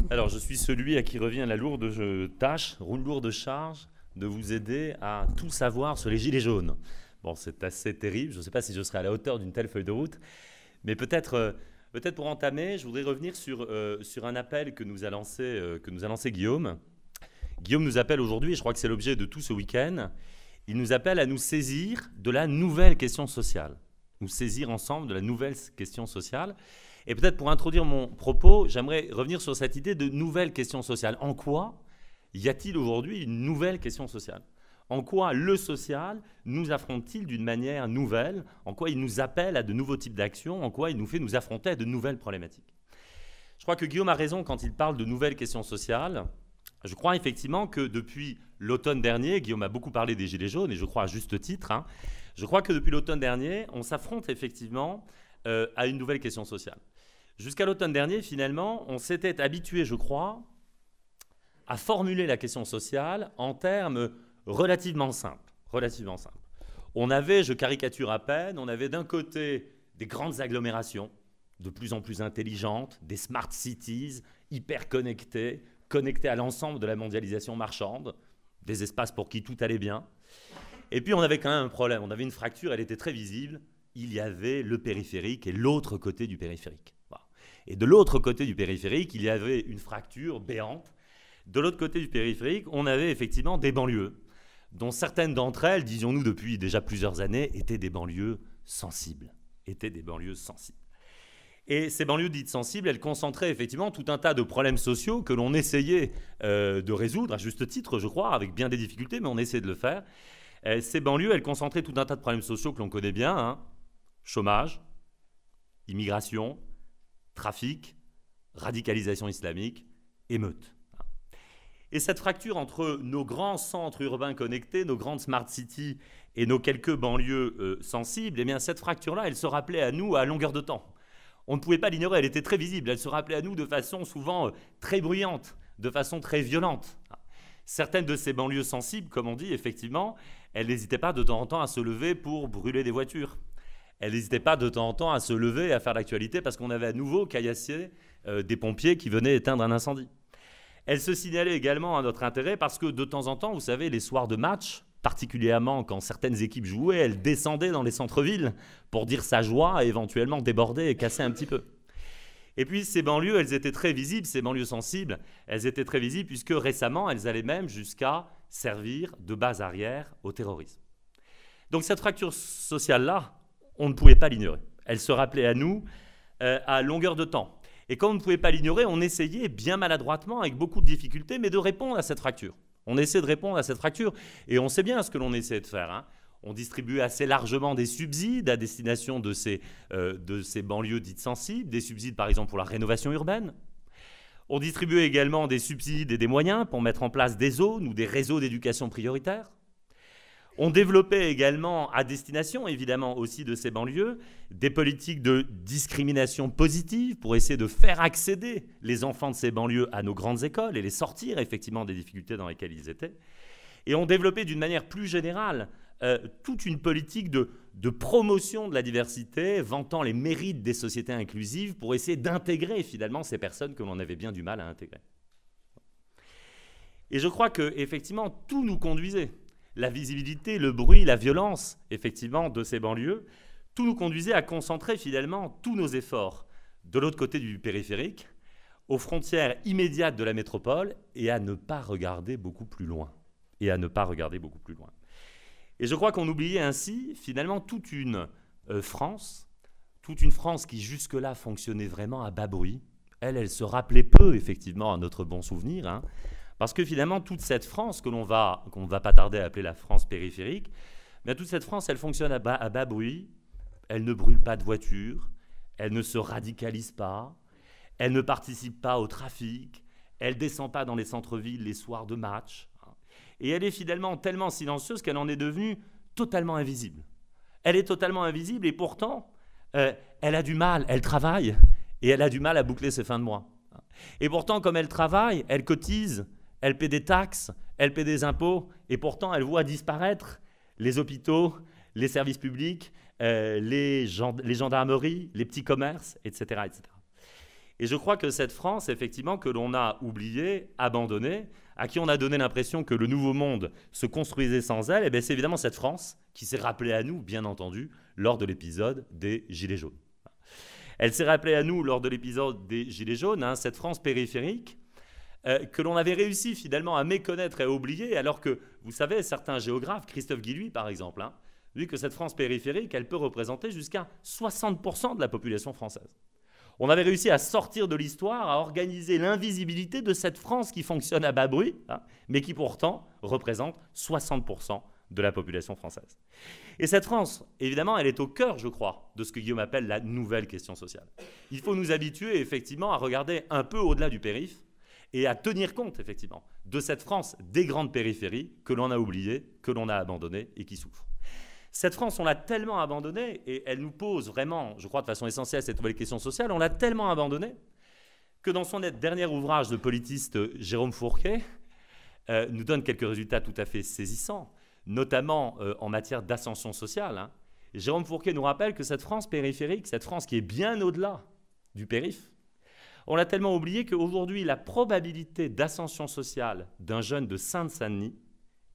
Alors, je suis celui à qui revient la lourde tâche, lourde charge, de vous aider à tout savoir sur les gilets jaunes. Bon, c'est assez terrible, je ne sais pas si je serai à la hauteur d'une telle feuille de route, mais peut-être pour entamer, je voudrais revenir sur un appel que nous a lancé Guillaume. Guillaume nous appelle aujourd'hui, et je crois que c'est l'objet de tout ce week-end. Il nous appelle à nous saisir de la nouvelle question sociale. Nous saisir ensemble de la nouvelle question sociale. Et peut-être pour introduire mon propos, j'aimerais revenir sur cette idée de nouvelle question sociale. En quoi y a-t-il aujourd'hui une nouvelle question sociale? En quoi le social nous affronte-t-il d'une manière nouvelle? En quoi il nous appelle à de nouveaux types d'actions? En quoi il nous fait nous affronter à de nouvelles problématiques? Je crois que Guillaume a raison quand il parle de nouvelles questions sociales. Je crois effectivement que depuis l'automne dernier, Guillaume a beaucoup parlé des Gilets jaunes, et je crois à juste titre, je crois que depuis l'automne dernier, on s'affronte effectivement à une nouvelle question sociale. Jusqu'à l'automne dernier, finalement, on s'était habitué, je crois, à formuler la question sociale en termes relativement simples. Relativement simples. On avait, je caricature à peine, on avait d'un côté des grandes agglomérations, de plus en plus intelligentes, des smart cities, hyper connectées, connectées à l'ensemble de la mondialisation marchande, des espaces pour qui tout allait bien. Et puis on avait quand même un problème, on avait une fracture, elle était très visible, il y avait le périphérique et l'autre côté du périphérique. Voilà. Et de l'autre côté du périphérique, il y avait une fracture béante. De l'autre côté du périphérique, on avait effectivement des banlieues, dont certaines d'entre elles, disions-nous depuis déjà plusieurs années, étaient des banlieues sensibles. Et ces banlieues dites sensibles, elles concentraient effectivement tout un tas de problèmes sociaux que l'on essayait de résoudre, à juste titre, je crois, avec bien des difficultés, mais on essayait de le faire. Ces banlieues, elles concentraient tout un tas de problèmes sociaux que l'on connaît bien, chômage, immigration, trafic, radicalisation islamique, émeutes. Et cette fracture entre nos grands centres urbains connectés, nos grandes smart cities et nos quelques banlieues sensibles, eh bien cette fracture-là, elle se rappelait à nous à longueur de temps. On ne pouvait pas l'ignorer, elle était très visible, elle se rappelait à nous de façon souvent très bruyante, de façon très violente. Certaines de ces banlieues sensibles, comme on dit, effectivement, elles n'hésitaient pas de temps en temps à se lever pour brûler des voitures. Elles n'hésitaient pas de temps en temps à se lever et à faire l'actualité parce qu'on avait à nouveau caillassé des pompiers qui venaient éteindre un incendie. Elles se signalaient également à notre intérêt parce que de temps en temps, vous savez, les soirs de match, particulièrement quand certaines équipes jouaient, elles descendaient dans les centres-villes pour dire sa joie et éventuellement déborder et casser un petit peu. Et puis ces banlieues, elles étaient très visibles, ces banlieues sensibles, elles étaient très visibles puisque récemment, elles allaient même jusqu'à servir de base arrière au terrorisme. Donc cette fracture sociale-là, on ne pouvait pas l'ignorer. Elle se rappelait à nous à longueur de temps. Et comme on ne pouvait pas l'ignorer, on essayait bien maladroitement, avec beaucoup de difficultés, mais de répondre à cette fracture. On essaie de répondre à cette fracture, et on sait bien ce que l'on essaie de faire. On distribuait assez largement des subsides à destination de ces banlieues dites sensibles, des subsides par exemple pour la rénovation urbaine. On distribuait également des subsides et des moyens pour mettre en place des zones ou des réseaux d'éducation prioritaires. On développait également, à destination évidemment aussi de ces banlieues, des politiques de discrimination positive pour essayer de faire accéder les enfants de ces banlieues à nos grandes écoles et les sortir effectivement des difficultés dans lesquelles ils étaient. Et on développait d'une manière plus générale toute une politique de promotion de la diversité, vantant les mérites des sociétés inclusives pour essayer d'intégrer finalement ces personnes que l'on avait bien du mal à intégrer. Et je crois qu'effectivement tout nous conduisait. La visibilité, le bruit, la violence, effectivement, de ces banlieues, tout nous conduisait à concentrer finalement tous nos efforts de l'autre côté du périphérique, aux frontières immédiates de la métropole, et à ne pas regarder beaucoup plus loin. Et je crois qu'on oubliait ainsi, finalement, toute une France qui jusque-là fonctionnait vraiment à bas bruit. Elle se rappelait peu, effectivement, à notre bon souvenir, parce que finalement, toute cette France qu'on ne va pas tarder à appeler la France périphérique, mais toute cette France, elle fonctionne à bas bruit, elle ne brûle pas de voitures, elle ne se radicalise pas, elle ne participe pas au trafic, elle ne descend pas dans les centres-villes les soirs de match. Et elle est finalement tellement silencieuse qu'elle en est devenue totalement invisible. Elle est totalement invisible et pourtant, elle a du mal, elle travaille et elle a du mal à boucler ses fins de mois. Et pourtant, comme elle travaille, elle cotise, elle paie des taxes, elle paie des impôts, et pourtant elle voit disparaître les hôpitaux, les services publics, les gendarmeries, les petits commerces, etc., etc. Et je crois que cette France, effectivement, que l'on a oubliée, abandonnée, à qui on a donné l'impression que le nouveau monde se construisait sans elle, c'est évidemment cette France qui s'est rappelée à nous, bien entendu, lors de l'épisode des Gilets jaunes. Elle s'est rappelée à nous lors de l'épisode des Gilets jaunes, cette France périphérique, que l'on avait réussi finalement à méconnaître et à oublier, alors que, vous savez, certains géographes, Christophe Guilluy par exemple, vu que cette France périphérique, elle peut représenter jusqu'à 60% de la population française. On avait réussi à sortir de l'histoire, à organiser l'invisibilité de cette France qui fonctionne à bas bruit, mais qui pourtant représente 60% de la population française. Et cette France, évidemment, elle est au cœur, je crois, de ce que Guillaume appelle la nouvelle question sociale. Il faut nous habituer, effectivement, à regarder un peu au-delà du périph' et à tenir compte, effectivement, de cette France des grandes périphéries que l'on a oubliées, que l'on a abandonnées et qui souffrent. Cette France, on l'a tellement abandonnée, et elle nous pose vraiment, je crois, de façon essentielle cette nouvelle question sociale, on l'a tellement abandonnée que dans son dernier ouvrage de politiste, Jérôme Fourquet nous donne quelques résultats tout à fait saisissants, notamment en matière d'ascension sociale. Jérôme Fourquet nous rappelle que cette France périphérique, cette France qui est bien au-delà du périph', on l'a tellement oublié qu'aujourd'hui, la probabilité d'ascension sociale d'un jeune de Seine-Saint-Denis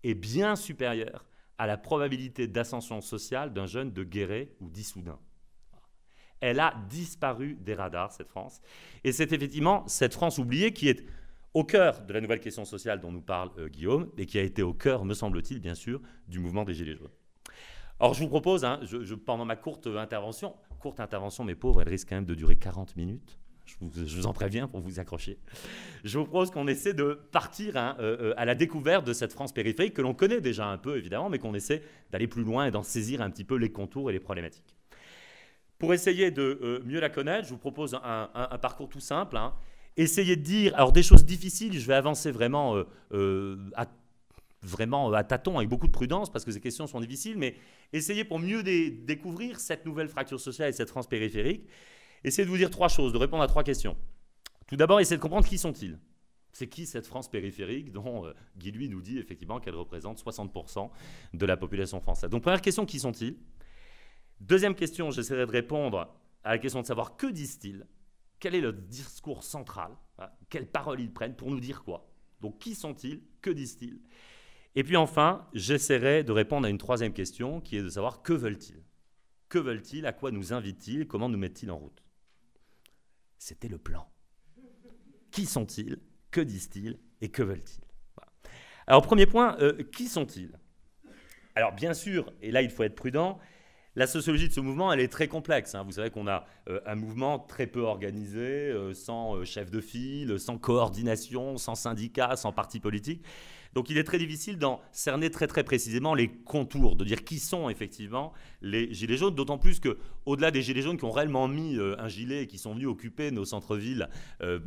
est bien supérieure à la probabilité d'ascension sociale d'un jeune de Guéret ou d'Issoudun. Elle a disparu des radars, cette France. Et c'est effectivement cette France oubliée qui est au cœur de la nouvelle question sociale dont nous parle Guillaume, et qui a été au cœur, me semble-t-il, bien sûr, du mouvement des Gilets jaunes. Alors je vous propose, pendant ma courte intervention, mes pauvres, elle risque quand même de durer 40 minutes, je vous en préviens pour vous accrocher. Je vous propose qu'on essaie de partir à la découverte de cette France périphérique que l'on connaît déjà un peu, évidemment, mais qu'on essaie d'aller plus loin et d'en saisir un petit peu les contours et les problématiques. Pour essayer de mieux la connaître, je vous propose un parcours tout simple. Essayez de dire, alors des choses difficiles, je vais avancer vraiment à tâtons, avec beaucoup de prudence, parce que ces questions sont difficiles, mais essayez pour mieux découvrir cette nouvelle fracture sociale et cette France périphérique. Essayez de vous dire trois choses, de répondre à trois questions. Tout d'abord, essayez de comprendre qui sont-ils. C'est qui cette France périphérique dont Guilluy nous dit effectivement qu'elle représente 60% de la population française. Donc première question, qui sont-ils? Deuxième question, j'essaierai de répondre à la question de savoir que disent-ils, quel est le discours central, quelles paroles ils prennent pour nous dire quoi. Donc qui sont-ils, que disent-ils? Et puis enfin, j'essaierai de répondre à une troisième question qui est de savoir que veulent-ils. Que veulent-ils, à quoi nous invitent-ils, comment nous mettent-ils en route? C'était le plan. Qui sont-ils? Que disent-ils? Et que veulent-ils? Voilà. Alors, premier point, qui sont-ils? Alors, bien sûr, et là, il faut être prudent, la sociologie de ce mouvement, elle est très complexe. Vous savez qu'on a un mouvement très peu organisé, sans chef de file, sans coordination, sans syndicat, sans parti politique. Donc il est très difficile d'en cerner très très précisément les contours, de dire qui sont effectivement les gilets jaunes, d'autant plus qu'au-delà des gilets jaunes qui ont réellement mis un gilet et qui sont venus occuper nos centres-villes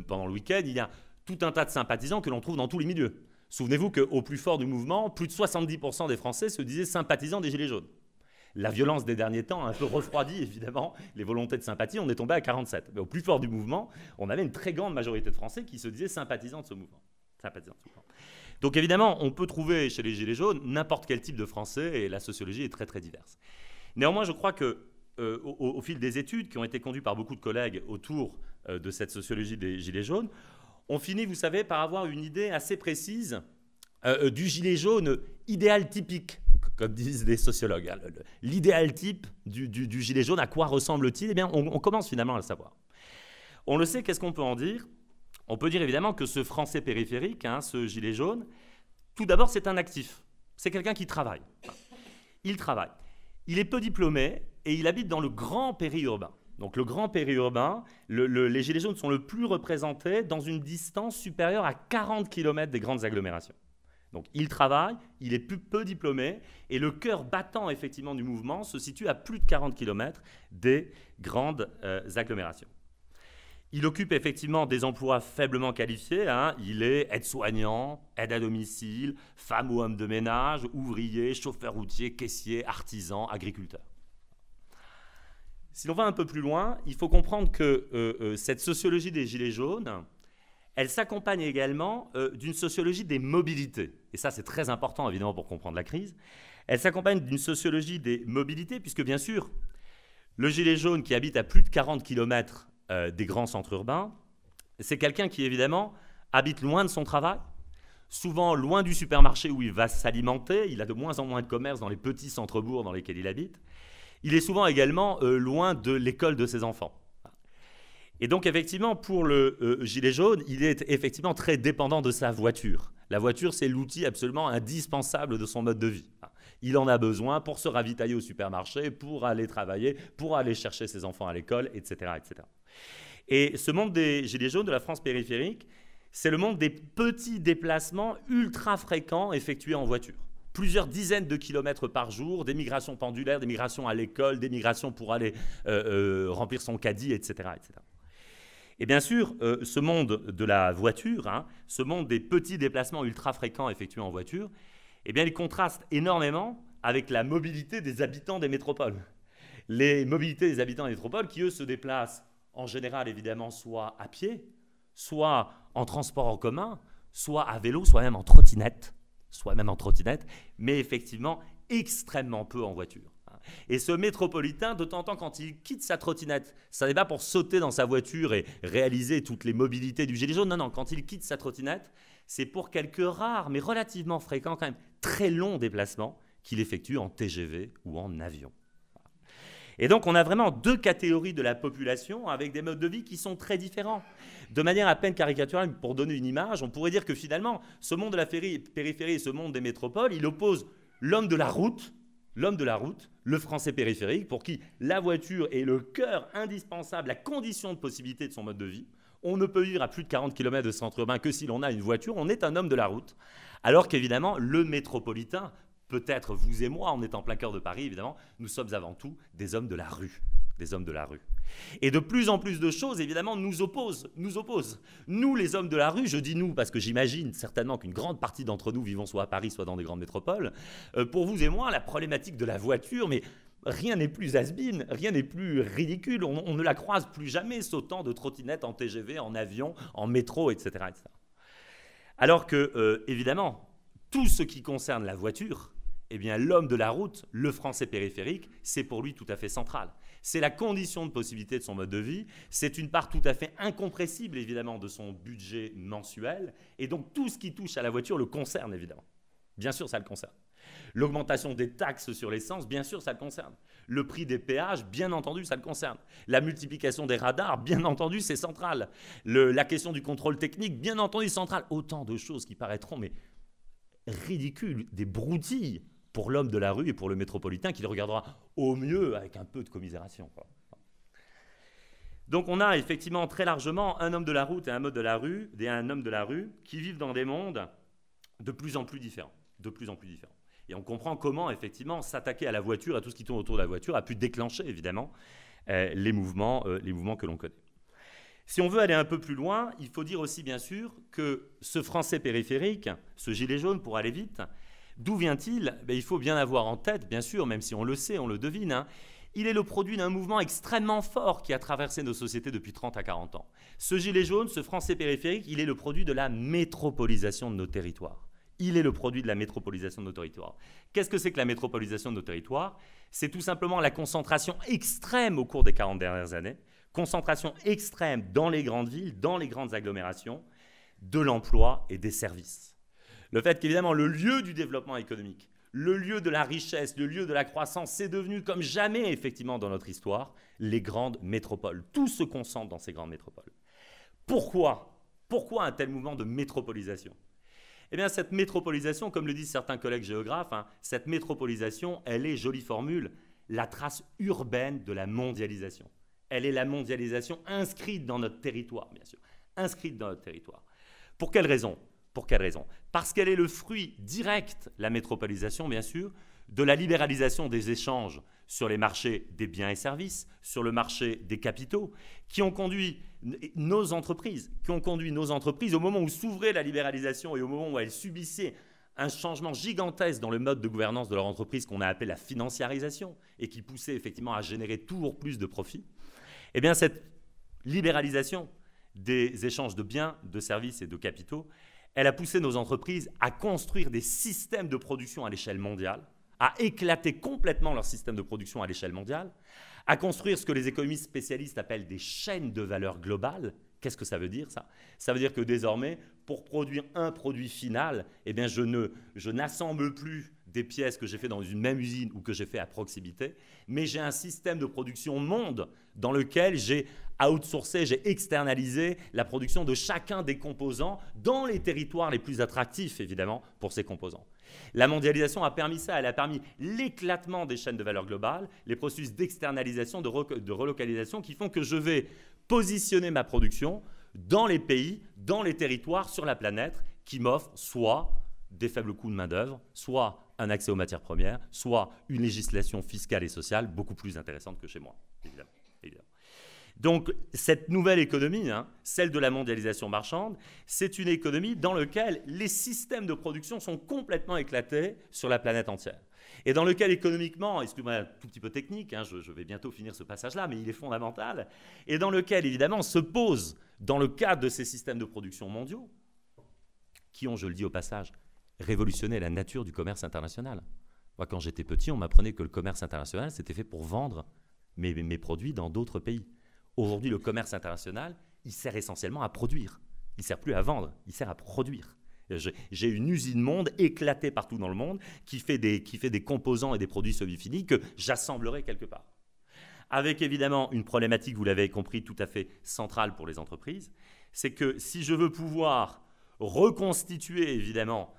pendant le week-end, il y a tout un tas de sympathisants que l'on trouve dans tous les milieux. Souvenez-vous qu'au plus fort du mouvement, plus de 70% des Français se disaient sympathisants des gilets jaunes. La violence des derniers temps a un peu refroidi, évidemment, les volontés de sympathie. On est tombé à 47. Mais au plus fort du mouvement, on avait une très grande majorité de Français qui se disaient sympathisants de ce mouvement. Donc évidemment, on peut trouver chez les Gilets jaunes n'importe quel type de Français, et la sociologie est très très diverse. Néanmoins, je crois qu'au fil des études qui ont été conduites par beaucoup de collègues autour de cette sociologie des Gilets jaunes, on finit, vous savez, par avoir une idée assez précise du Gilet jaune idéal typique, comme disent les sociologues. L'idéal type du Gilet jaune, à quoi ressemble-t-il? Eh bien, on commence finalement à le savoir. On le sait, qu'est-ce qu'on peut en dire? On peut dire évidemment que ce Français périphérique, ce gilet jaune, tout d'abord c'est un actif. C'est quelqu'un qui travaille. Il travaille. Il est peu diplômé et il habite dans le grand périurbain. Donc le grand périurbain, les gilets jaunes sont le plus représentés dans une distance supérieure à 40 km des grandes agglomérations. Donc il travaille, il est peu diplômé et le cœur battant effectivement du mouvement se situe à plus de 40 km des grandes agglomérations. Il occupe effectivement des emplois faiblement qualifiés. Il est aide-soignant, aide à domicile, femme ou homme de ménage, ouvrier, chauffeur routier, caissier, artisan, agriculteur. Si l'on va un peu plus loin, il faut comprendre que cette sociologie des Gilets jaunes, elle s'accompagne également d'une sociologie des mobilités. Et ça, c'est très important, évidemment, pour comprendre la crise. Elle s'accompagne d'une sociologie des mobilités, puisque, bien sûr, le gilet jaune qui habite à plus de 40 km des grands centres urbains, c'est quelqu'un qui, évidemment, habite loin de son travail, souvent loin du supermarché où il va s'alimenter. Il a de moins en moins de commerce dans les petits centres-bourgs dans lesquels il habite. Il est souvent également loin de l'école de ses enfants. Et donc, effectivement, pour le gilet jaune, il est effectivement très dépendant de sa voiture. La voiture, c'est l'outil absolument indispensable de son mode de vie. Il en a besoin pour se ravitailler au supermarché, pour aller travailler, pour aller chercher ses enfants à l'école, etc., etc. Et ce monde des gilets jaunes de la France périphérique, c'est le monde des petits déplacements ultra fréquents effectués en voiture. Plusieurs dizaines de kilomètres par jour, des migrations pendulaires, des migrations à l'école, des migrations pour aller remplir son caddie, etc., etc. Et bien sûr, ce monde de la voiture, ce monde des petits déplacements ultra fréquents effectués en voiture, eh bien, il contraste énormément avec la mobilité des habitants des métropoles. Les mobilités des habitants des métropoles qui, eux, se déplacent en général, évidemment, soit à pied, soit en transport en commun, soit à vélo, soit même en trottinette, mais effectivement extrêmement peu en voiture. Et ce métropolitain, de temps en temps, quand il quitte sa trottinette, ça n'est pas pour sauter dans sa voiture et réaliser toutes les mobilités du gilet jaune. Non, non, quand il quitte sa trottinette, c'est pour quelques rares, mais relativement fréquents, quand même très longs déplacements qu'il effectue en TGV ou en avion. Et donc, on a vraiment deux catégories de la population avec des modes de vie qui sont très différents. De manière à peine caricaturale, pour donner une image, on pourrait dire que finalement, ce monde de la périphérie et ce monde des métropoles, il oppose l'homme de la route, le français périphérique, pour qui la voiture est le cœur indispensable, la condition de possibilité de son mode de vie. On ne peut vivre à plus de 40 km de centre urbain que si l'on a une voiture, on est un homme de la route. Alors qu'évidemment, le métropolitain, peut-être vous et moi, on est en plein cœur de Paris, évidemment, nous sommes avant tout des hommes de la rue. Des hommes de la rue. Et de plus en plus de choses, évidemment, nous opposent. Nous, les hommes de la rue, je dis nous, parce que j'imagine certainement qu'une grande partie d'entre nous vivons soit à Paris, soit dans des grandes métropoles. Pour vous et moi, la problématique de la voiture, mais rien n'est plus has-been, rien n'est plus ridicule. On ne la croise plus jamais, sautant de trottinettes en TGV, en avion, en métro, etc. etc. Alors que, évidemment, tout ce qui concerne la voiture, eh bien, l'homme de la route, le français périphérique, c'est pour lui tout à fait central. C'est la condition de possibilité de son mode de vie, c'est une part tout à fait incompressible, évidemment, de son budget mensuel, et donc tout ce qui touche à la voiture le concerne, évidemment. Bien sûr, ça le concerne. L'augmentation des taxes sur l'essence, bien sûr, ça le concerne. Le prix des péages, bien entendu, ça le concerne. La multiplication des radars, bien entendu, c'est central. La question du contrôle technique, bien entendu, central. Autant de choses qui paraîtront, mais ridicules, des broutilles, pour l'homme de la rue et pour le métropolitain qui le regardera au mieux avec un peu de commisération. Donc on a effectivement très largement un homme de la route et un homme de la rue qui vivent dans des mondes de plus en plus différents. Et on comprend comment effectivement s'attaquer à la voiture, à tout ce qui tourne autour de la voiture, a pu déclencher évidemment les mouvements que l'on connaît. Si on veut aller un peu plus loin, il faut dire aussi bien sûr que ce français périphérique, ce gilet jaune pour aller vite, d'où vient-il ? Il faut bien avoir en tête, bien sûr, même si on le sait, on le devine, il est le produit d'un mouvement extrêmement fort qui a traversé nos sociétés depuis 30 à 40 ans. Ce gilet jaune, ce français périphérique, il est le produit de la métropolisation de nos territoires. Qu'est-ce que c'est que la métropolisation de nos territoires ? C'est tout simplement la concentration extrême au cours des 40 dernières années, concentration extrême dans les grandes villes, dans les grandes agglomérations, de l'emploi et des services. Le fait qu'évidemment, le lieu du développement économique, le lieu de la richesse, le lieu de la croissance, c'est devenu comme jamais, effectivement, dans notre histoire, les grandes métropoles. Tout se concentre dans ces grandes métropoles. Pourquoi un tel mouvement de métropolisation ? Eh bien, cette métropolisation, comme le disent certains collègues géographes, cette métropolisation, elle est, jolie formule, la trace urbaine de la mondialisation. Elle est la mondialisation inscrite dans notre territoire, bien sûr. Inscrite dans notre territoire. Pour quelle raison ? Parce qu'elle est le fruit direct, la métropolisation bien sûr, de la libéralisation des échanges sur les marchés des biens et services, sur le marché des capitaux, qui ont conduit nos entreprises au moment où s'ouvrait la libéralisation et au moment où elles subissaient un changement gigantesque dans le mode de gouvernance de leur entreprise qu'on a appelé la financiarisation et qui poussait effectivement à générer toujours plus de profits. Eh bien, cette libéralisation des échanges de biens, de services et de capitaux, elle a poussé nos entreprises à construire des systèmes de production à l'échelle mondiale, à éclater complètement leur système de production à l'échelle mondiale, à construire ce que les économistes spécialistes appellent des chaînes de valeur globales. Qu'est-ce que ça veut dire, ça? Ça veut dire que désormais, pour produire un produit final, eh bien, je n'assemble plus des pièces que j'ai fait dans une même usine ou que j'ai fait à proximité, mais j'ai un système de production monde dans lequel j'ai outsourcé, j'ai externalisé la production de chacun des composants dans les territoires les plus attractifs, évidemment, pour ces composants. La mondialisation a permis ça, elle a permis l'éclatement des chaînes de valeur globales, les processus d'externalisation, de relocalisation qui font que je vais positionner ma production dans les pays, dans les territoires sur la planète qui m'offrent soit des faibles coûts de main-d'œuvre, soit un accès aux matières premières, soit une législation fiscale et sociale beaucoup plus intéressante que chez moi, évidemment. Donc, cette nouvelle économie, celle de la mondialisation marchande, c'est une économie dans laquelle les systèmes de production sont complètement éclatés sur la planète entière. Et dans lequel économiquement, excusez-moi un tout petit peu technique, je vais bientôt finir ce passage-là, mais il est fondamental, et dans lequel évidemment se pose, dans le cadre de ces systèmes de production mondiaux, qui ont, je le dis au passage, révolutionné la nature du commerce international. Moi, quand j'étais petit, on m'apprenait que le commerce international, c'était fait pour vendre mes produits dans d'autres pays. Aujourd'hui, le commerce international, il sert essentiellement à produire. Il ne sert plus à vendre, il sert à produire. J'ai une usine monde éclatée partout dans le monde qui fait des composants et des produits semi-finis que j'assemblerai quelque part. Avec évidemment une problématique, vous l'avez compris, tout à fait centrale pour les entreprises, c'est que si je veux pouvoir reconstituer évidemment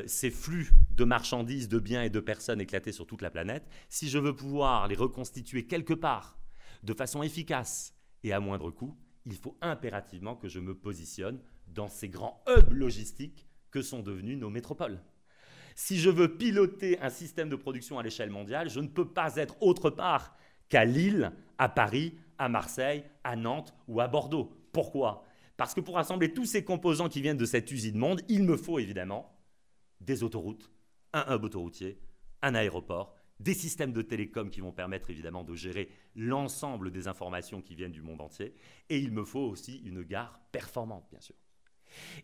ces flux de marchandises, de biens et de personnes éclatés sur toute la planète, si je veux pouvoir les reconstituer quelque part de façon efficace et à moindre coût, il faut impérativement que je me positionne dans ces grands hubs logistiques que sont devenus nos métropoles. Si je veux piloter un système de production à l'échelle mondiale, je ne peux pas être autre part qu'à Lille, à Paris, à Marseille, à Nantes ou à Bordeaux. Pourquoi? Parce que pour assembler tous ces composants qui viennent de cette usine monde, il me faut évidemment des autoroutes, un hub autoroutier, un aéroport, des systèmes de télécom qui vont permettre évidemment de gérer l'ensemble des informations qui viennent du monde entier. Et il me faut aussi une gare performante, bien sûr.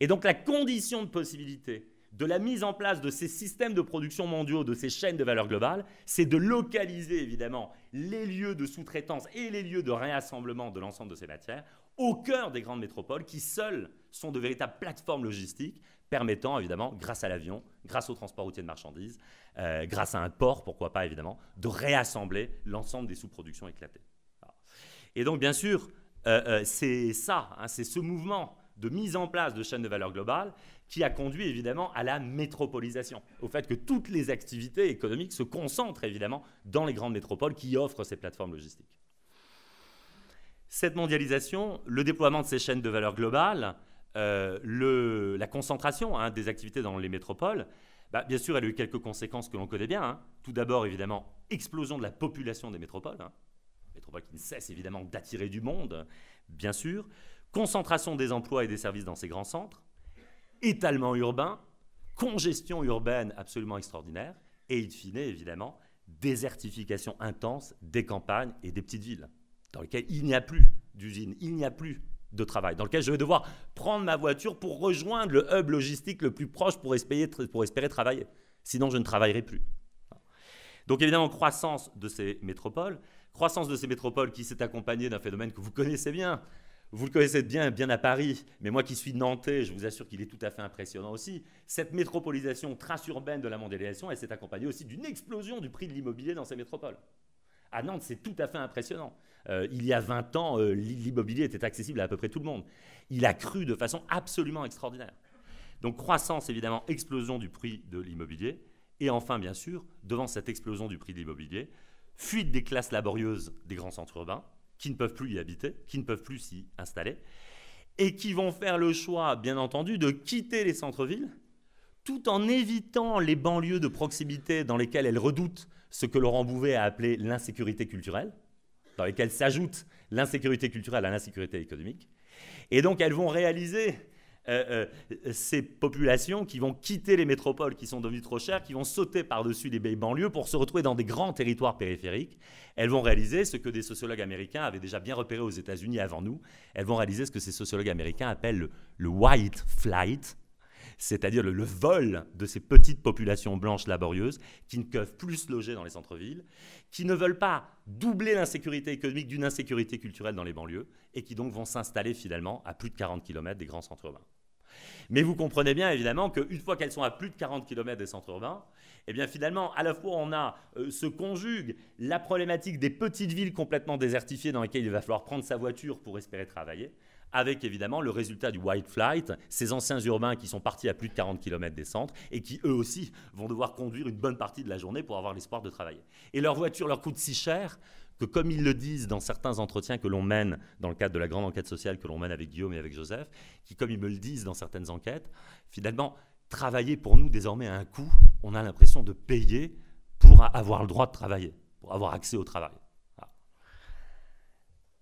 Et donc la condition de possibilité de la mise en place de ces systèmes de production mondiaux, de ces chaînes de valeur globale, c'est de localiser évidemment les lieux de sous-traitance et les lieux de réassemblement de l'ensemble de ces matières au cœur des grandes métropoles qui seules sont de véritables plateformes logistiques permettant évidemment, grâce à l'avion, grâce au transport routier de marchandises, grâce à un port, pourquoi pas évidemment, de réassembler l'ensemble des sous-productions éclatées. Voilà. Et donc bien sûr, c'est ça, c'est ce mouvement de mise en place de chaînes de valeur globale qui a conduit évidemment à la métropolisation, au fait que toutes les activités économiques se concentrent évidemment dans les grandes métropoles qui offrent ces plateformes logistiques. Cette mondialisation, le déploiement de ces chaînes de valeur globale, la concentration des activités dans les métropoles, bien sûr, elle a eu quelques conséquences que l'on connaît bien. Tout d'abord, évidemment, explosion de la population des métropoles, métropoles qui ne cessent évidemment d'attirer du monde, bien sûr, concentration des emplois et des services dans ces grands centres, étalement urbain, congestion urbaine absolument extraordinaire, et in fine, évidemment, désertification intense des campagnes et des petites villes, dans lesquelles il n'y a plus d'usines, il n'y a plus de travail, dans lequel je vais devoir prendre ma voiture pour rejoindre le hub logistique le plus proche pour espérer travailler. Sinon, je ne travaillerai plus. Donc évidemment, croissance de ces métropoles qui s'est accompagnée d'un phénomène que vous connaissez bien. Vous le connaissez bien à Paris, mais moi qui suis nantais, je vous assure qu'il est tout à fait impressionnant aussi. Cette métropolisation transurbaine de la mondialisation, elle s'est accompagnée aussi d'une explosion du prix de l'immobilier dans ces métropoles. À Nantes, c'est tout à fait impressionnant. Il y a 20 ans, l'immobilier était accessible à peu près tout le monde. Il a cru de façon absolument extraordinaire. Donc croissance, évidemment, explosion du prix de l'immobilier. Et enfin, bien sûr, devant cette explosion du prix de l'immobilier, fuite des classes laborieuses des grands centres urbains, qui ne peuvent plus y habiter, qui ne peuvent plus s'y installer, et qui vont faire le choix, bien entendu, de quitter les centres-villes, tout en évitant les banlieues de proximité dans lesquelles elles redoutent ce que Laurent Bouvet a appelé l'insécurité culturelle, dans lesquelles s'ajoute l'insécurité culturelle à l'insécurité économique. Et donc, elles vont réaliser ces populations qui vont quitter les métropoles qui sont devenues trop chères, qui vont sauter par-dessus les banlieues pour se retrouver dans des grands territoires périphériques. Elles vont réaliser ce que des sociologues américains avaient déjà bien repéré aux États-Unis avant nous. Elles vont réaliser ce que ces sociologues américains appellent le white flight, c'est-à-dire le vol de ces petites populations blanches laborieuses qui ne peuvent plus se loger dans les centres-villes, qui ne veulent pas doubler l'insécurité économique d'une insécurité culturelle dans les banlieues, et qui donc vont s'installer finalement à plus de 40 km des grands centres urbains. Mais vous comprenez bien évidemment qu'une fois qu'elles sont à plus de 40 km des centres urbains, eh bien finalement, à la fois se conjugue la problématique des petites villes complètement désertifiées dans lesquelles il va falloir prendre sa voiture pour espérer travailler, avec évidemment le résultat du white flight, ces anciens urbains qui sont partis à plus de 40 km des centres et qui eux aussi vont devoir conduire une bonne partie de la journée pour avoir l'espoir de travailler. Et leur voiture leur coûte si cher que, comme ils le disent dans certains entretiens que l'on mène dans le cadre de la grande enquête sociale que l'on mène avec Guillaume et avec Joseph, qui, comme ils me le disent dans certaines enquêtes, finalement, travailler pour nous désormais a un coût. On a l'impression de payer pour avoir le droit de travailler, pour avoir accès au travail.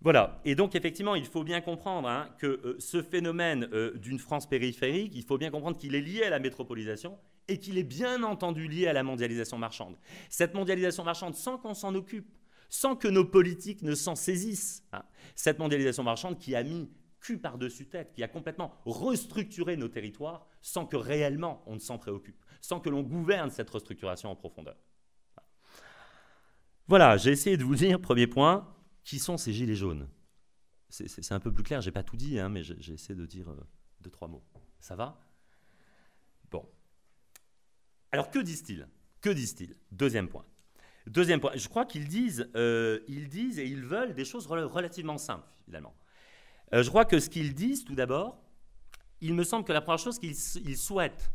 Voilà, et donc effectivement, il faut bien comprendre que ce phénomène d'une France périphérique, il faut bien comprendre qu'il est lié à la métropolisation et qu'il est bien entendu lié à la mondialisation marchande. Cette mondialisation marchande, sans qu'on s'en occupe, sans que nos politiques ne s'en saisissent, cette mondialisation marchande qui a mis cul par-dessus tête, qui a complètement restructuré nos territoires sans que réellement on ne s'en préoccupe, sans que l'on gouverne cette restructuration en profondeur. Voilà, j'ai essayé de vous dire, premier point, qui sont ces gilets jaunes? C'est un peu plus clair, je n'ai pas tout dit, mais j'ai essayé de dire 2-3 mots. Ça va? Bon. Alors, que disent-ils? Que disent-ils? Deuxième point. Deuxième point, je crois qu'ils disent et ils veulent des choses relativement simples, finalement. Je crois que ce qu'ils disent, tout d'abord, il me semble que la première chose qu'ils souhaitent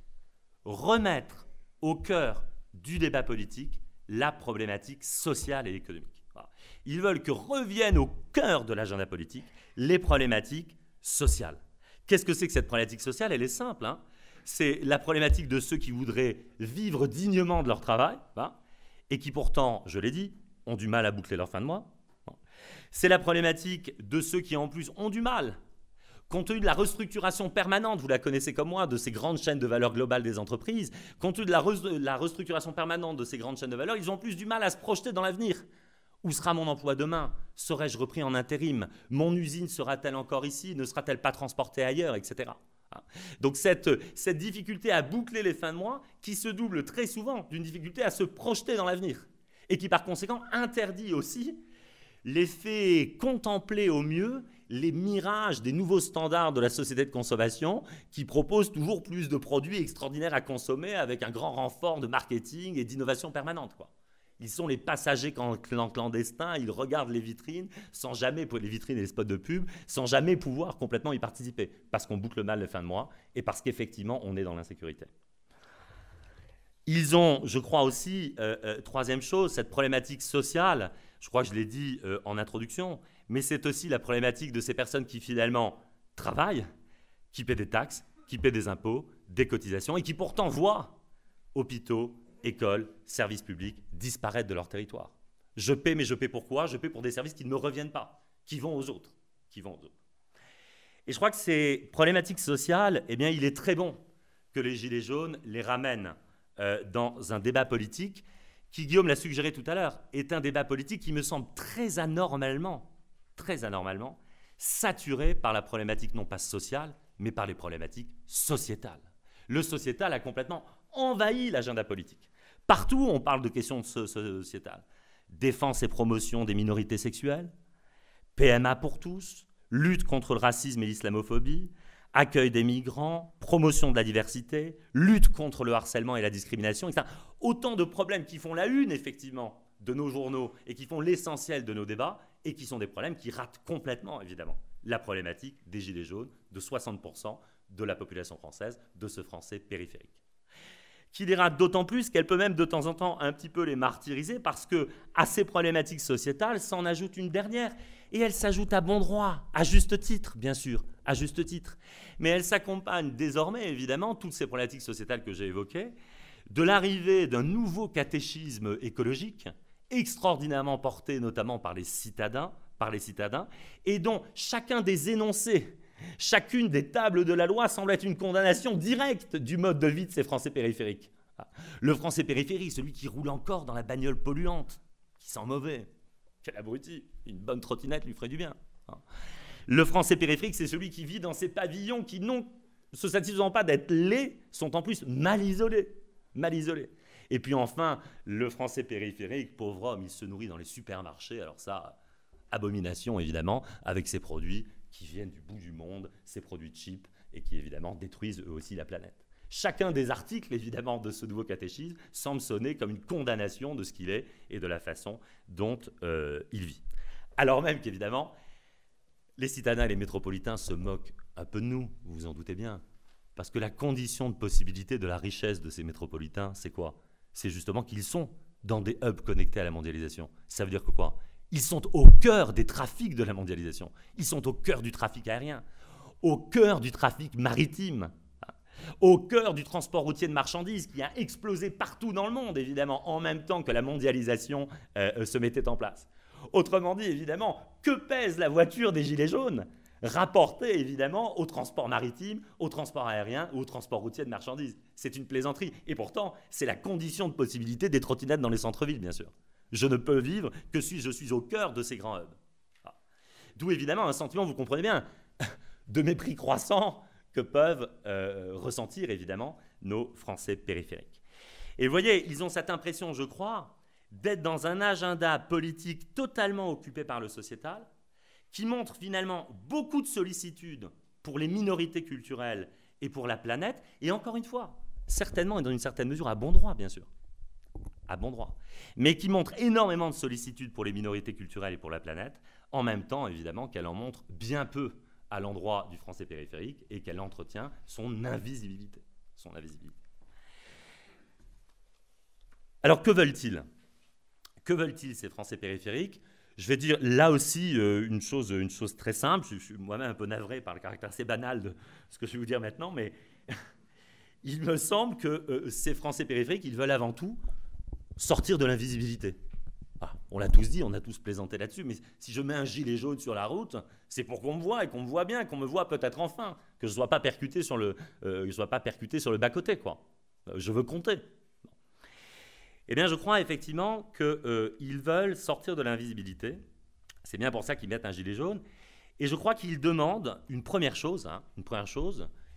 remettre au cœur du débat politique la problématique sociale et économique. Voilà. Ils veulent que reviennent au cœur de l'agenda politique les problématiques sociales. Qu'est-ce que c'est que cette problématique sociale? Elle est simple. C'est la problématique de ceux qui voudraient vivre dignement de leur travail, et qui pourtant, je l'ai dit, ont du mal à boucler leur fin de mois. C'est la problématique de ceux qui, en plus, ont du mal, compte tenu de la restructuration permanente, vous la connaissez comme moi, de ces grandes chaînes de valeur globale des entreprises, compte tenu de la restructuration permanente de ces grandes chaînes de valeur, ils ont plus du mal à se projeter dans l'avenir. Où sera mon emploi demain? Serai-je repris en intérim? Mon usine sera-t-elle encore ici? Ne sera-t-elle pas transportée ailleurs, etc. Donc cette difficulté à boucler les fins de mois qui se double très souvent d'une difficulté à se projeter dans l'avenir et qui par conséquent interdit aussi l'effet contempler au mieux les mirages des nouveaux standards de la société de consommation qui proposent toujours plus de produits extraordinaires à consommer avec un grand renfort de marketing et d'innovation permanente, quoi. Ils sont les passagers clandestins, ils regardent les vitrines, sans jamais, pour les vitrines et les spots de pub, sans jamais pouvoir complètement y participer, parce qu'on boucle mal les fins de mois et parce qu'effectivement, on est dans l'insécurité. Ils ont, je crois aussi, troisième chose, cette problématique sociale, je crois que je l'ai dit en introduction, mais c'est aussi la problématique de ces personnes qui finalement travaillent, qui paient des taxes, qui paient des impôts, des cotisations, et qui pourtant voient hôpitaux, écoles, services publics disparaître de leur territoire. Je paie, mais je paie pourquoi? Je paie pour des services qui ne me reviennent pas, qui vont aux autres. Et je crois que ces problématiques sociales, eh bien, il est très bon que les Gilets jaunes les ramènent dans un débat politique qui, Guillaume l'a suggéré tout à l'heure, est un débat politique qui me semble très anormalement saturé par la problématique non pas sociale, mais par les problématiques sociétales. Le sociétal a complètement envahi l'agenda politique. Partout, on parle de questions sociétales. Défense et promotion des minorités sexuelles, PMA pour tous, lutte contre le racisme et l'islamophobie, accueil des migrants, promotion de la diversité, lutte contre le harcèlement et la discrimination, etc. Autant de problèmes qui font la une, effectivement, de nos journaux et qui font l'essentiel de nos débats et qui sont des problèmes qui ratent complètement, évidemment, la problématique des Gilets jaunes de 60% de la population française, de ce Français périphérique. Qui les rate d'autant plus qu'elle peut même de temps en temps un petit peu les martyriser parce que à ces problématiques sociétales s'en ajoute une dernière et elle s'ajoute à bon droit, à juste titre, bien sûr, à juste titre. Mais elle s'accompagne désormais, évidemment, toutes ces problématiques sociétales que j'ai évoquées, de l'arrivée d'un nouveau catéchisme écologique extraordinairement porté notamment par les citadins, et dont chacun des énoncés, chacune des tables de la loi semble être une condamnation directe du mode de vie de ces Français périphériques. Le Français périphérique, celui qui roule encore dans la bagnole polluante, qui sent mauvais, quel abruti, une bonne trottinette lui ferait du bien. Le Français périphérique, c'est celui qui vit dans ces pavillons qui n'ont se satisfaisant pas d'être laids, sont en plus mal isolés. Mal isolés. Et puis enfin, le français périphérique, pauvre homme, il se nourrit dans les supermarchés. Alors ça, abomination évidemment, avec ces produits qui viennent du bout du monde, ces produits cheap, et qui évidemment détruisent eux aussi la planète. Chacun des articles, évidemment, de ce nouveau catéchisme semble sonner comme une condamnation de ce qu'il est et de la façon dont il vit. Alors même qu'évidemment, les citadins et les métropolitains se moquent un peu de nous, vous vous en doutez bien. Parce que la condition de possibilité de la richesse de ces métropolitains, c'est quoi? C'est justement qu'ils sont dans des hubs connectés à la mondialisation. Ça veut dire que quoi? Ils sont au cœur des trafics de la mondialisation. Ils sont au cœur du trafic aérien, au cœur du trafic maritime, au cœur du transport routier de marchandises qui a explosé partout dans le monde, évidemment, en même temps que la mondialisation se mettait en place. Autrement dit, évidemment, que pèse la voiture des Gilets jaunes rapportée, évidemment, au transport maritime, au transport aérien ou au transport routier de marchandises? C'est une plaisanterie. Et pourtant, c'est la condition de possibilité des trottinettes dans les centres-villes, bien sûr. Je ne peux vivre que si je suis au cœur de ces grands hubs. D'où, évidemment, un sentiment, vous comprenez bien, de mépris croissant que peuvent ressentir, évidemment, nos Français périphériques. Et vous voyez, ils ont cette impression, je crois, d'être dans un agenda politique totalement occupé par le sociétal, qui montre finalement beaucoup de sollicitude pour les minorités culturelles et pour la planète, et encore une fois, certainement et dans une certaine mesure à bon droit, bien sûr, à bon droit, mais qui montre énormément de sollicitude pour les minorités culturelles et pour la planète, en même temps, évidemment, qu'elle en montre bien peu à l'endroit du français périphérique et qu'elle entretient son invisibilité. Son invisibilité. Alors, que veulent-ils? Que veulent-ils, ces Français périphériques? Je vais dire là aussi une chose très simple. Je suis moi-même un peu navré par le caractère assez banal de ce que je vais vous dire maintenant, mais il me semble que ces Français périphériques, ils veulent avant tout sortir de l'invisibilité. Ah, on l'a tous dit, on a tous plaisanté là-dessus, mais si je mets un gilet jaune sur la route, c'est pour qu'on me voie et qu'on me voit bien, qu'on me voit peut-être enfin, que je ne sois pas percuté sur le bas-côté, quoi. Je veux compter. Eh bien, je crois effectivement qu'ils veulent sortir de l'invisibilité. C'est bien pour ça qu'ils mettent un gilet jaune. Et je crois qu'ils demandent une première chose,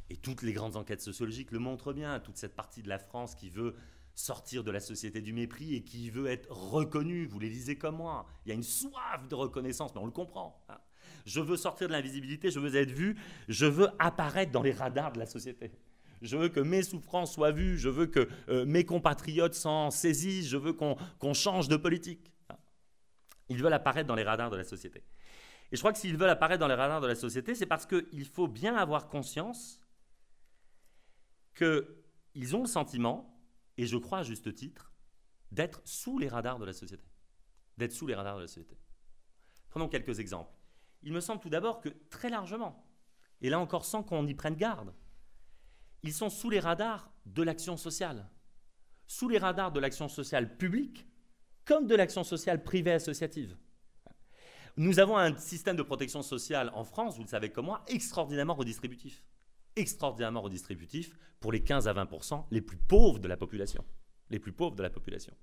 et toutes les grandes enquêtes sociologiques le montrent bien, toute cette partie de la France qui veut sortir de la société du mépris et qui veut être reconnue. Vous les lisez comme moi. Il y a une soif de reconnaissance, mais on le comprend. Je veux sortir de l'invisibilité, je veux être vu, je veux apparaître dans les radars de la société. Je veux que mes souffrances soient vues, je veux que mes compatriotes s'en saisissent, je veux qu'on change de politique. Ils veulent apparaître dans les radars de la société. Et je crois que s'ils veulent apparaître dans les radars de la société, c'est parce qu'il faut bien avoir conscience qu'ils ont le sentiment, et je crois à juste titre, d'être sous les radars de la société. D'être sous les radars de la société. Prenons quelques exemples. Il me semble tout d'abord que très largement, et là encore sans qu'on y prenne garde, ils sont sous les radars de l'action sociale, sous les radars de l'action sociale publique, comme de l'action sociale privée associative. Nous avons un système de protection sociale en France, vous le savez comme moi, extraordinairement redistributif. Extraordinairement redistributif pour les 15 à 20% les plus pauvres de la population. Les plus pauvres de la population.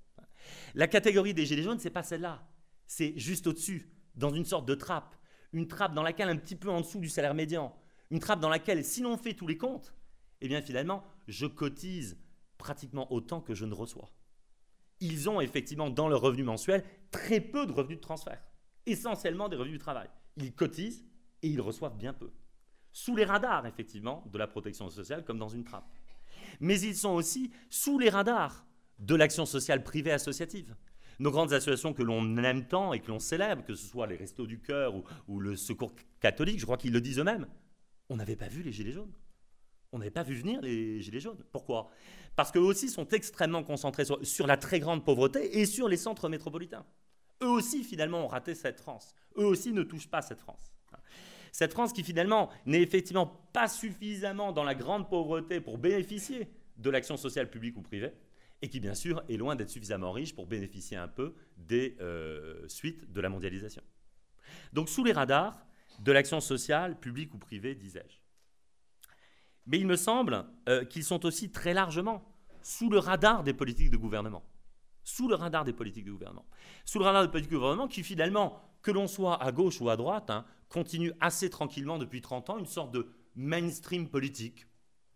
La catégorie des gilets jaunes, ce n'est pas celle-là. C'est juste au-dessus, dans une sorte de trappe. Une trappe dans laquelle, un petit peu en dessous du salaire médian, une trappe dans laquelle, si l'on fait tous les comptes, eh bien finalement, je cotise pratiquement autant que je ne reçois. Ils ont effectivement, dans leur revenu mensuel, très peu de revenus de transfert. Essentiellement des revenus du travail. Ils cotisent et ils reçoivent bien peu. Sous les radars, effectivement, de la protection sociale, comme dans une trappe. Mais ils sont aussi sous les radars de l'action sociale privée associative. Nos grandes associations que l'on aime tant et que l'on célèbre, que ce soit les Restos du Cœur ou le Secours catholique, je crois qu'ils le disent eux-mêmes, on n'avait pas vu les Gilets jaunes. On n'avait pas vu venir les Gilets jaunes. Pourquoi? Parce qu'eux aussi sont extrêmement concentrés sur la très grande pauvreté et sur les centres métropolitains. Eux aussi, finalement, ont raté cette France. Eux aussi ne touchent pas cette France. Cette France qui, finalement, n'est effectivement pas suffisamment dans la grande pauvreté pour bénéficier de l'action sociale publique ou privée et qui, bien sûr, est loin d'être suffisamment riche pour bénéficier un peu des suites de la mondialisation. Donc, sous les radars de l'action sociale publique ou privée, disais-je. Mais il me semble qu'ils sont aussi très largement sous le radar des politiques de gouvernement. Sous le radar des politiques de gouvernement. Sous le radar des politiques de gouvernement qui, finalement, que l'on soit à gauche ou à droite, continue assez tranquillement depuis 30 ans une sorte de mainstream politique.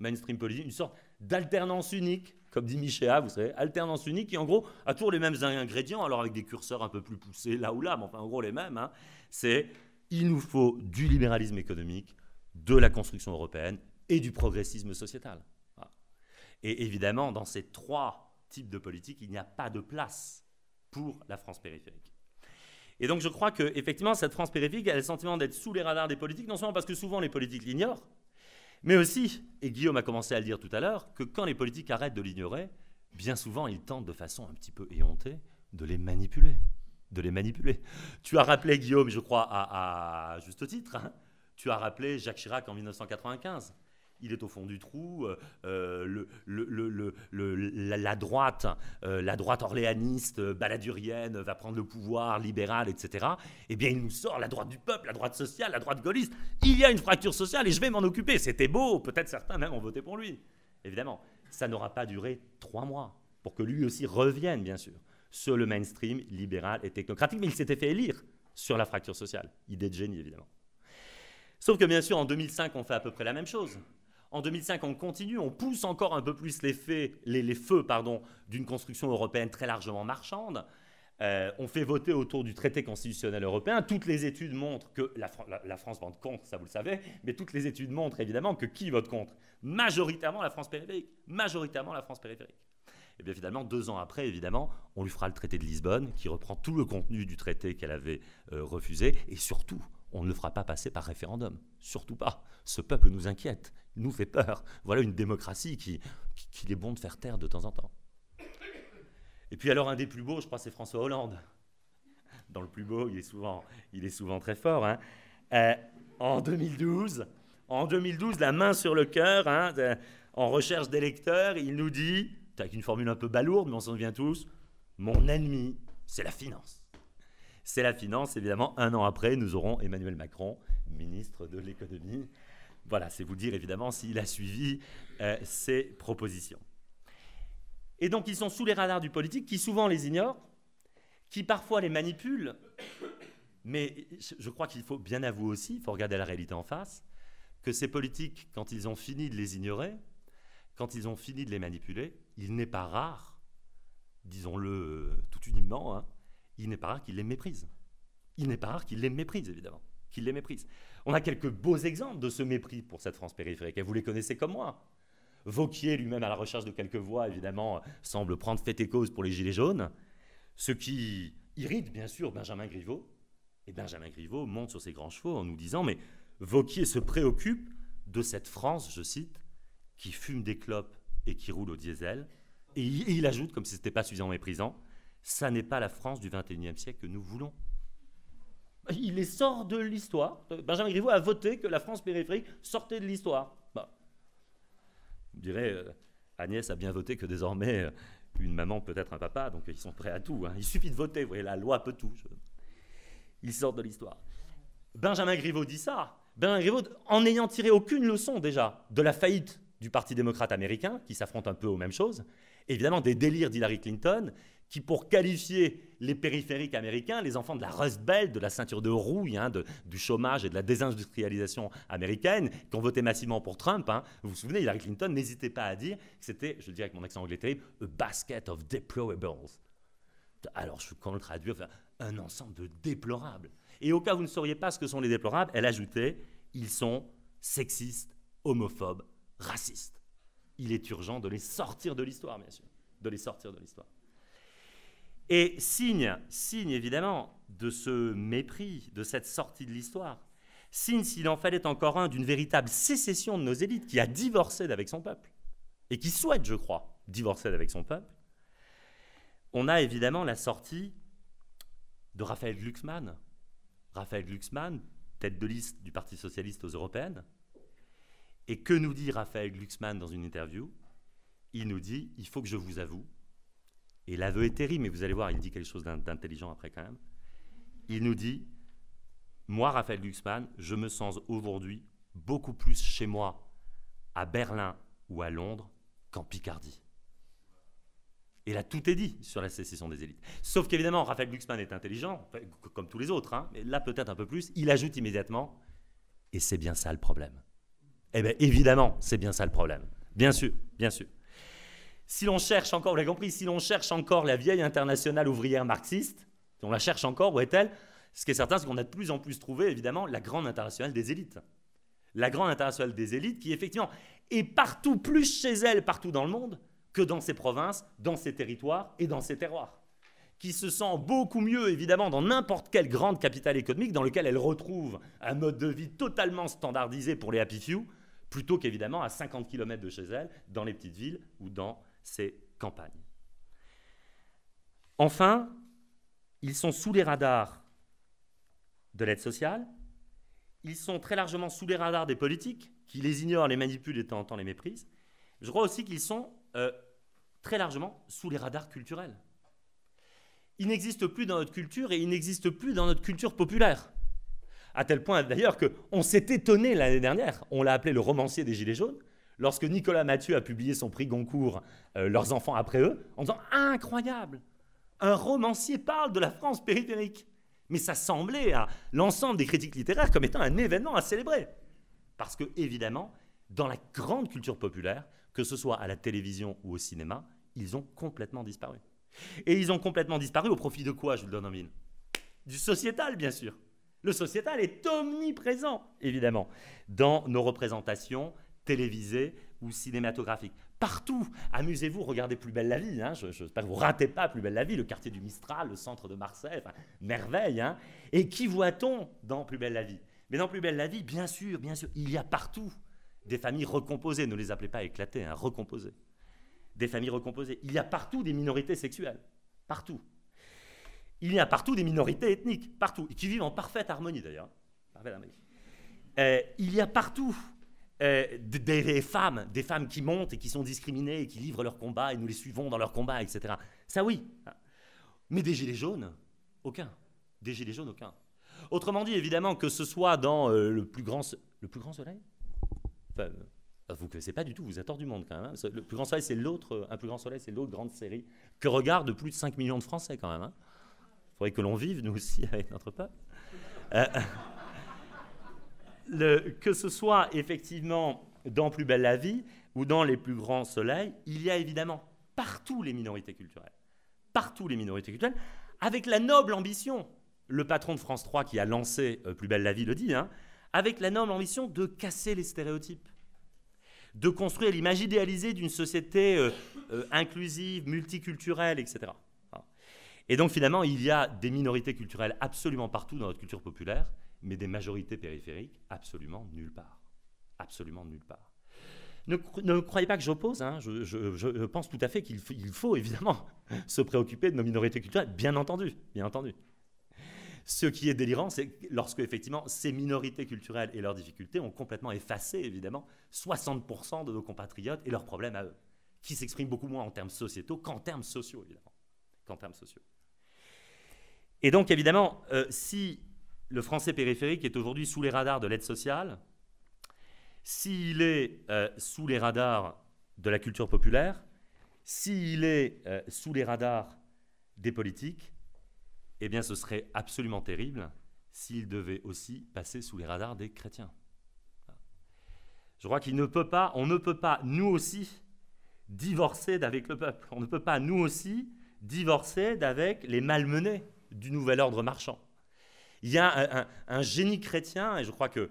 mainstream politique, une sorte d'alternance unique, comme dit Michéa, vous savez, alternance unique qui en gros a toujours les mêmes ingrédients, alors avec des curseurs un peu plus poussés là ou là, mais enfin en gros les mêmes, hein. C'est il nous faut du libéralisme économique, de la construction européenne et du progressisme sociétal. Voilà. Et évidemment, dans ces trois types de politiques, il n'y a pas de place pour la France périphérique. Et donc je crois qu'effectivement, cette France périphérique a le sentiment d'être sous les radars des politiques, non seulement parce que souvent les politiques l'ignorent, mais aussi, et Guillaume a commencé à le dire tout à l'heure, que quand les politiques arrêtent de l'ignorer, bien souvent ils tentent de façon un petit peu éhontée de les manipuler. De les manipuler. Tu as rappelé, Guillaume, je crois, à juste titre, hein, tu as rappelé Jacques Chirac en 1995. Il est au fond du trou, la droite orléaniste, baladurienne, va prendre le pouvoir, libérale, etc. Eh bien, il nous sort la droite du peuple, la droite sociale, la droite gaulliste. Il y a une fracture sociale et je vais m'en occuper. C'était beau, peut-être certains même ont voté pour lui. Évidemment, ça n'aura pas duré 3 mois pour que lui aussi revienne, bien sûr, sur le mainstream libéral et technocratique. Mais il s'était fait élire sur la fracture sociale. Idée de génie, évidemment. Sauf que, bien sûr, en 2005, on fait à peu près la même chose. En 2005, on continue, on pousse encore un peu plus les feux d'une construction européenne très largement marchande. On fait voter autour du traité constitutionnel européen. Toutes les études montrent que la France vote contre, ça vous le savez, mais toutes les études montrent évidemment que qui vote contre? Majoritairement la France périphérique. Majoritairement la France périphérique. Et bien finalement, 2 ans après, évidemment, on lui fera le traité de Lisbonne, qui reprend tout le contenu du traité qu'elle avait refusé, et surtout, on ne le fera pas passer par référendum. Surtout pas. Ce peuple nous inquiète, nous fait peur. Voilà une démocratie qu'il est bon de faire taire de temps en temps. Et puis alors, un des plus beaux, je crois, c'est François Hollande. Dans le plus beau, il est souvent très fort. Hein. En 2012, la main sur le cœur, hein, en recherche d'électeurs, il nous dit, avec une formule un peu balourde, mais on s'en souvient tous, mon ennemi, c'est la finance. C'est la finance, évidemment. 1 an après, nous aurons Emmanuel Macron, ministre de l'économie. Voilà, c'est vous dire, évidemment, s'il a suivi ces propositions. Et donc, ils sont sous les radars du politique, qui souvent les ignorent, qui parfois les manipulent. Mais je crois qu'il faut bien avouer aussi, il faut regarder la réalité en face, que ces politiques, quand ils ont fini de les ignorer, quand ils ont fini de les manipuler, il n'est pas rare, disons-le tout uniment, hein, il n'est pas rare qu'ils les méprisent. Il n'est pas rare qu'ils les méprisent, évidemment. Qu'ils les méprisent. On a quelques beaux exemples de ce mépris pour cette France périphérique, et vous les connaissez comme moi. Wauquiez, lui-même, à la recherche de quelques voix, évidemment, semble prendre fait et cause pour les Gilets jaunes, ce qui irrite, bien sûr, Benjamin Griveaux. Et Benjamin Griveaux monte sur ses grands chevaux en nous disant « Mais Wauquiez se préoccupe de cette France, je cite, qui fume des clopes et qui roule au diesel. » Et il ajoute, comme si ce n'était pas suffisamment méprisant, « Ça n'est pas la France du XXIe siècle que nous voulons. » Il les sort de l'histoire. Benjamin Griveaux a voté que la France périphérique sortait de l'histoire. Bah, je dirais, Agnès a bien voté que désormais, une maman peut être un papa, donc ils sont prêts à tout. Hein. Il suffit de voter, vous voyez, la loi peut tout. Ils sortent de l'histoire. Benjamin Griveaux dit ça. Benjamin Griveaux, en n'ayant tiré aucune leçon déjà de la faillite du Parti démocrate américain, qui s'affronte un peu aux mêmes choses, évidemment des délires d'Hillary Clinton, qui, pour qualifier les périphériques américains, les enfants de la Rust Belt, de la ceinture de rouille, hein, du chômage et de la désindustrialisation américaine, qui ont voté massivement pour Trump, hein, vous vous souvenez, Hillary Clinton n'hésitait pas à dire que c'était, je le dis avec mon accent anglais terrible, a basket of deplorables. Alors, comment le traduire? Enfin, un ensemble de déplorables. Et au cas où vous ne sauriez pas ce que sont les déplorables, elle ajoutait, ils sont sexistes, homophobes, racistes. Il est urgent de les sortir de l'histoire, bien sûr, de les sortir de l'histoire. Et signe évidemment de ce mépris, de cette sortie de l'histoire, signe, s'il en fallait encore un, d'une véritable sécession de nos élites qui a divorcé d'avec son peuple, et qui souhaite, je crois, divorcer d'avec son peuple, on a évidemment la sortie de Raphaël Glucksmann. Raphaël Glucksmann, tête de liste du Parti socialiste aux européennes. Et que nous dit Raphaël Glucksmann dans une interview? Il nous dit, il faut que je vous avoue, et l'aveu est terrible, mais vous allez voir, il dit quelque chose d'intelligent après quand même. Il nous dit, moi, Raphaël Glucksmann, je me sens aujourd'hui beaucoup plus chez moi à Berlin ou à Londres qu'en Picardie. Et là, tout est dit sur la sécession des élites. Sauf qu'évidemment, Raphaël Glucksmann est intelligent, comme tous les autres, hein, mais là peut-être un peu plus. Il ajoute immédiatement, et c'est bien ça le problème. Eh bien, évidemment, c'est bien ça le problème. Bien sûr, bien sûr. Si l'on cherche encore, vous l'avez compris, si l'on cherche encore la vieille internationale ouvrière marxiste, si on la cherche encore, où est-elle? Ce qui est certain, c'est qu'on a de plus en plus trouvé, évidemment, la grande internationale des élites. La grande internationale des élites qui, effectivement, est partout, plus chez elle, partout dans le monde, que dans ses provinces, dans ses territoires et dans ses terroirs. Qui se sent beaucoup mieux, évidemment, dans n'importe quelle grande capitale économique dans lequel elle retrouve un mode de vie totalement standardisé pour les happy few, plutôt qu'évidemment à 50 km de chez elle, dans les petites villes ou dans ses campagnes. Enfin, ils sont sous les radars de l'aide sociale, ils sont très largement sous les radars des politiques, qui les ignorent, les manipulent et de temps en temps les méprisent. Je crois aussi qu'ils sont très largement sous les radars culturels. Ils n'existent plus dans notre culture et ils n'existent plus dans notre culture populaire. À tel point d'ailleurs qu'on s'est étonné l'année dernière, on l'a appelé le romancier des Gilets jaunes, lorsque Nicolas Mathieu a publié son prix Goncourt, Leurs enfants après eux, en disant « Incroyable, un romancier parle de la France périphérique ». Mais ça semblait à l'ensemble des critiques littéraires comme étant un événement à célébrer. Parce que, évidemment, dans la grande culture populaire, que ce soit à la télévision ou au cinéma, ils ont complètement disparu. Et ils ont complètement disparu au profit de quoi, je vous le donne en mille? Du sociétal, bien sûr. Le sociétal est omniprésent, évidemment, dans nos représentations télévisées ou cinématographiques. Partout, amusez-vous, regardez Plus belle la vie. Hein, j'espère que vous ne ratez pas Plus belle la vie, le quartier du Mistral, le centre de Marseille, enfin, merveille. Hein. Et qui voit-on dans Plus belle la vie? Mais dans Plus belle la vie, bien sûr, il y a partout des familles recomposées. Ne les appelez pas éclatées, hein, recomposées. Des familles recomposées. Il y a partout des minorités sexuelles. Partout. Il y a partout des minorités ethniques. Partout. Et qui vivent en parfaite harmonie, d'ailleurs. Parfaite harmonie. Il y a partout des femmes qui montent et qui sont discriminées et qui livrent leur combat et nous les suivons dans leur combat, etc. Ça, oui. Mais des gilets jaunes, aucun. Des gilets jaunes, aucun. Autrement dit, évidemment, que ce soit dans le plus grand soleil, enfin, vous ne connaissez pas du tout, vous êtes hors du monde quand même. Hein. Le plus grand soleil, c'est l'autre, Un plus grand soleil, c'est l'autre grande série que regardent plus de 5 millions de Français quand même. Il faudrait que l'on vive, nous aussi, avec notre peuple. Que ce soit effectivement dans Plus belle la vie ou dans Les plus grands soleils, il y a évidemment partout les minorités culturelles. Partout les minorités culturelles, avec la noble ambition, le patron de France 3 qui a lancé Plus belle la vie le dit, hein, avec la noble ambition de casser les stéréotypes, de construire l'image idéalisée d'une société inclusive, multiculturelle, etc. Et donc finalement, il y a des minorités culturelles absolument partout dans notre culture populaire, mais des majorités périphériques absolument nulle part. Absolument nulle part. Ne croyez pas que j'oppose, hein. Je pense tout à fait qu'il faut évidemment se préoccuper de nos minorités culturelles, bien entendu, bien entendu. Ce qui est délirant, c'est lorsque effectivement ces minorités culturelles et leurs difficultés ont complètement effacé évidemment 60% de nos compatriotes et leurs problèmes à eux, qui s'expriment beaucoup moins en termes sociétaux qu'en termes sociaux, évidemment. Qu'en termes sociaux. Et donc évidemment, si le français périphérique est aujourd'hui sous les radars de l'aide sociale, s'il est sous les radars de la culture populaire, s'il est sous les radars des politiques, eh bien ce serait absolument terrible s'il devait aussi passer sous les radars des chrétiens. Je crois qu'on ne peut pas, nous aussi, divorcer d'avec le peuple. On ne peut pas, nous aussi, divorcer d'avec les malmenés du nouvel ordre marchand. Il y a un génie chrétien, et je crois que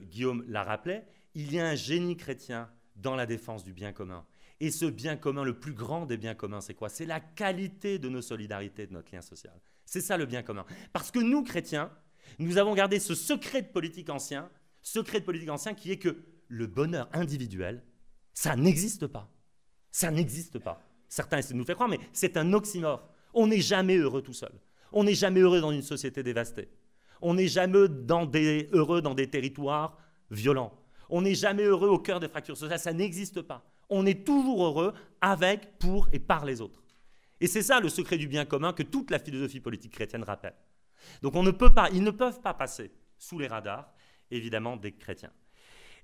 Guillaume l'a rappelé, il y a un génie chrétien dans la défense du bien commun. Et ce bien commun, le plus grand des biens communs, c'est quoi? C'est la qualité de nos solidarités, de notre lien social. C'est ça le bien commun. Parce que nous, chrétiens, nous avons gardé ce secret de politique ancien qui est que le bonheur individuel, ça n'existe pas. Ça n'existe pas. Certains essaient de nous faire croire, mais c'est un oxymore. On n'est jamais heureux tout seul. On n'est jamais heureux dans une société dévastée. On n'est jamais heureux dans des territoires violents. On n'est jamais heureux au cœur des fractures sociales. Ça n'existe pas. On est toujours heureux avec, pour et par les autres. Et c'est ça le secret du bien commun que toute la philosophie politique chrétienne rappelle. Donc ils ne peuvent pas passer sous les radars, évidemment, des chrétiens.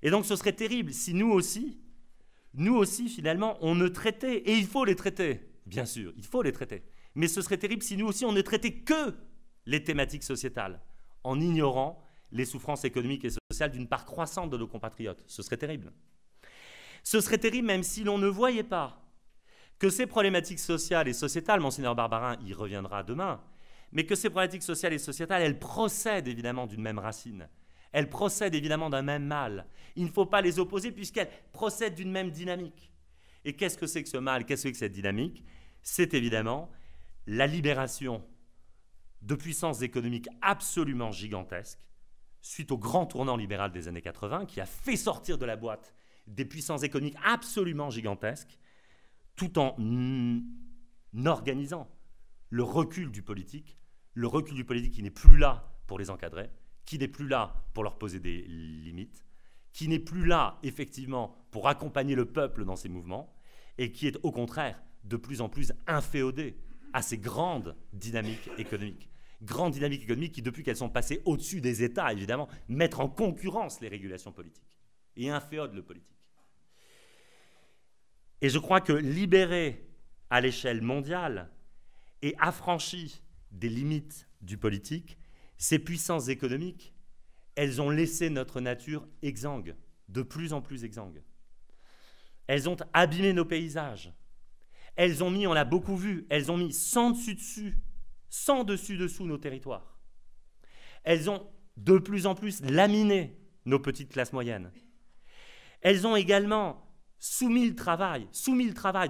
Et donc ce serait terrible si nous aussi, finalement, on ne traitait, et il faut les traiter, bien sûr, il faut les traiter, mais ce serait terrible si nous aussi, on ne traitait que les thématiques sociétales, en ignorant les souffrances économiques et sociales d'une part croissante de nos compatriotes. Ce serait terrible. Ce serait terrible même si l'on ne voyait pas que ces problématiques sociales et sociétales, Monseigneur Barbarin y reviendra demain, mais que ces problématiques sociales et sociétales, elles procèdent évidemment d'une même racine. Elles procèdent évidemment d'un même mal. Il ne faut pas les opposer puisqu'elles procèdent d'une même dynamique. Et qu'est-ce que c'est que ce mal? Qu'est-ce que c'est que cette dynamique? C'est évidemment la libération de puissances économiques absolument gigantesques suite au grand tournant libéral des années 80 qui a fait sortir de la boîte des puissances économiques absolument gigantesques tout en organisant le recul du politique qui n'est plus là pour les encadrer, qui n'est plus là pour leur poser des limites, qui n'est plus là, effectivement, pour accompagner le peuple dans ses mouvements, et qui est, au contraire, de plus en plus inféodé à ces grandes dynamiques économiques. Grandes dynamiques économiques qui, depuis qu'elles sont passées au-dessus des États, évidemment, mettent en concurrence les régulations politiques et inféodent le politique. Et je crois que libérer à l'échelle mondiale et affranchi des limites du politique, ces puissances économiques, elles ont laissé notre nature exsangue, de plus en plus exsangue. Elles ont abîmé nos paysages. Elles ont mis, on l'a beaucoup vu, elles ont mis sans dessus-dessous nos territoires. Elles ont de plus en plus laminé nos petites classes moyennes. Elles ont également soumis le travail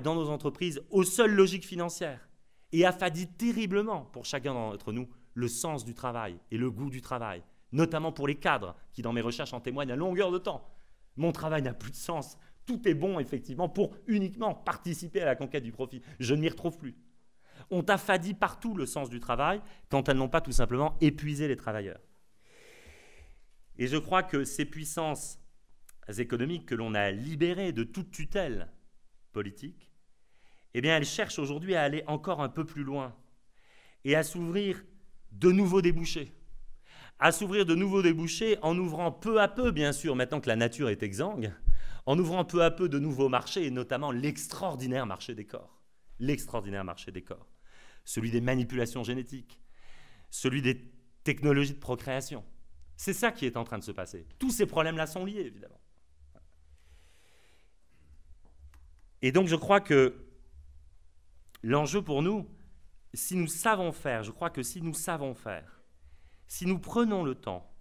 dans nos entreprises aux seules logiques financières et affadi terriblement pour chacun d'entre nous le sens du travail et le goût du travail, notamment pour les cadres qui, dans mes recherches, en témoignent à longueur de temps. Mon travail n'a plus de sens. Tout est bon, effectivement, pour uniquement participer à la conquête du profit. Je ne m'y retrouve plus. On affadit partout le sens du travail quand elles n'ont pas tout simplement épuisé les travailleurs. Et je crois que ces puissances économiques que l'on a libérées de toute tutelle politique, eh bien, elles cherchent aujourd'hui à aller encore un peu plus loin et à s'ouvrir de nouveaux débouchés. En ouvrant peu à peu, bien sûr, maintenant que la nature est exsangue, en ouvrant peu à peu de nouveaux marchés, et notamment l'extraordinaire marché des corps. L'extraordinaire marché des corps. Celui des manipulations génétiques, celui des technologies de procréation. C'est ça qui est en train de se passer. Tous ces problèmes-là sont liés, évidemment. Et donc, je crois que l'enjeu pour nous, si nous savons faire, si nous prenons le temps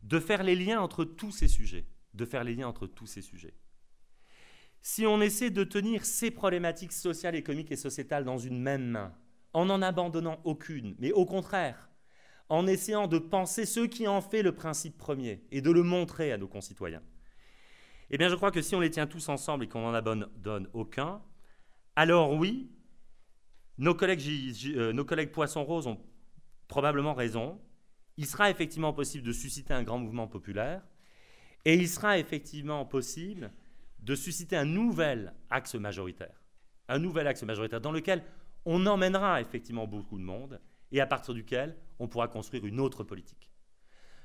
de faire les liens entre tous ces sujets, si on essaie de tenir ces problématiques sociales, économiques et sociétales dans une même main, en n'en abandonnant aucune, mais au contraire, en essayant de penser ce qui en fait le principe premier et de le montrer à nos concitoyens, eh bien je crois que si on les tient tous ensemble et qu'on n'en abandonne aucun, alors oui, nos collègues Poisson Rose ont probablement raison. Il sera effectivement possible de susciter un grand mouvement populaire et il sera effectivement possible de susciter un nouvel axe majoritaire dans lequel on emmènera effectivement beaucoup de monde et à partir duquel on pourra construire une autre politique.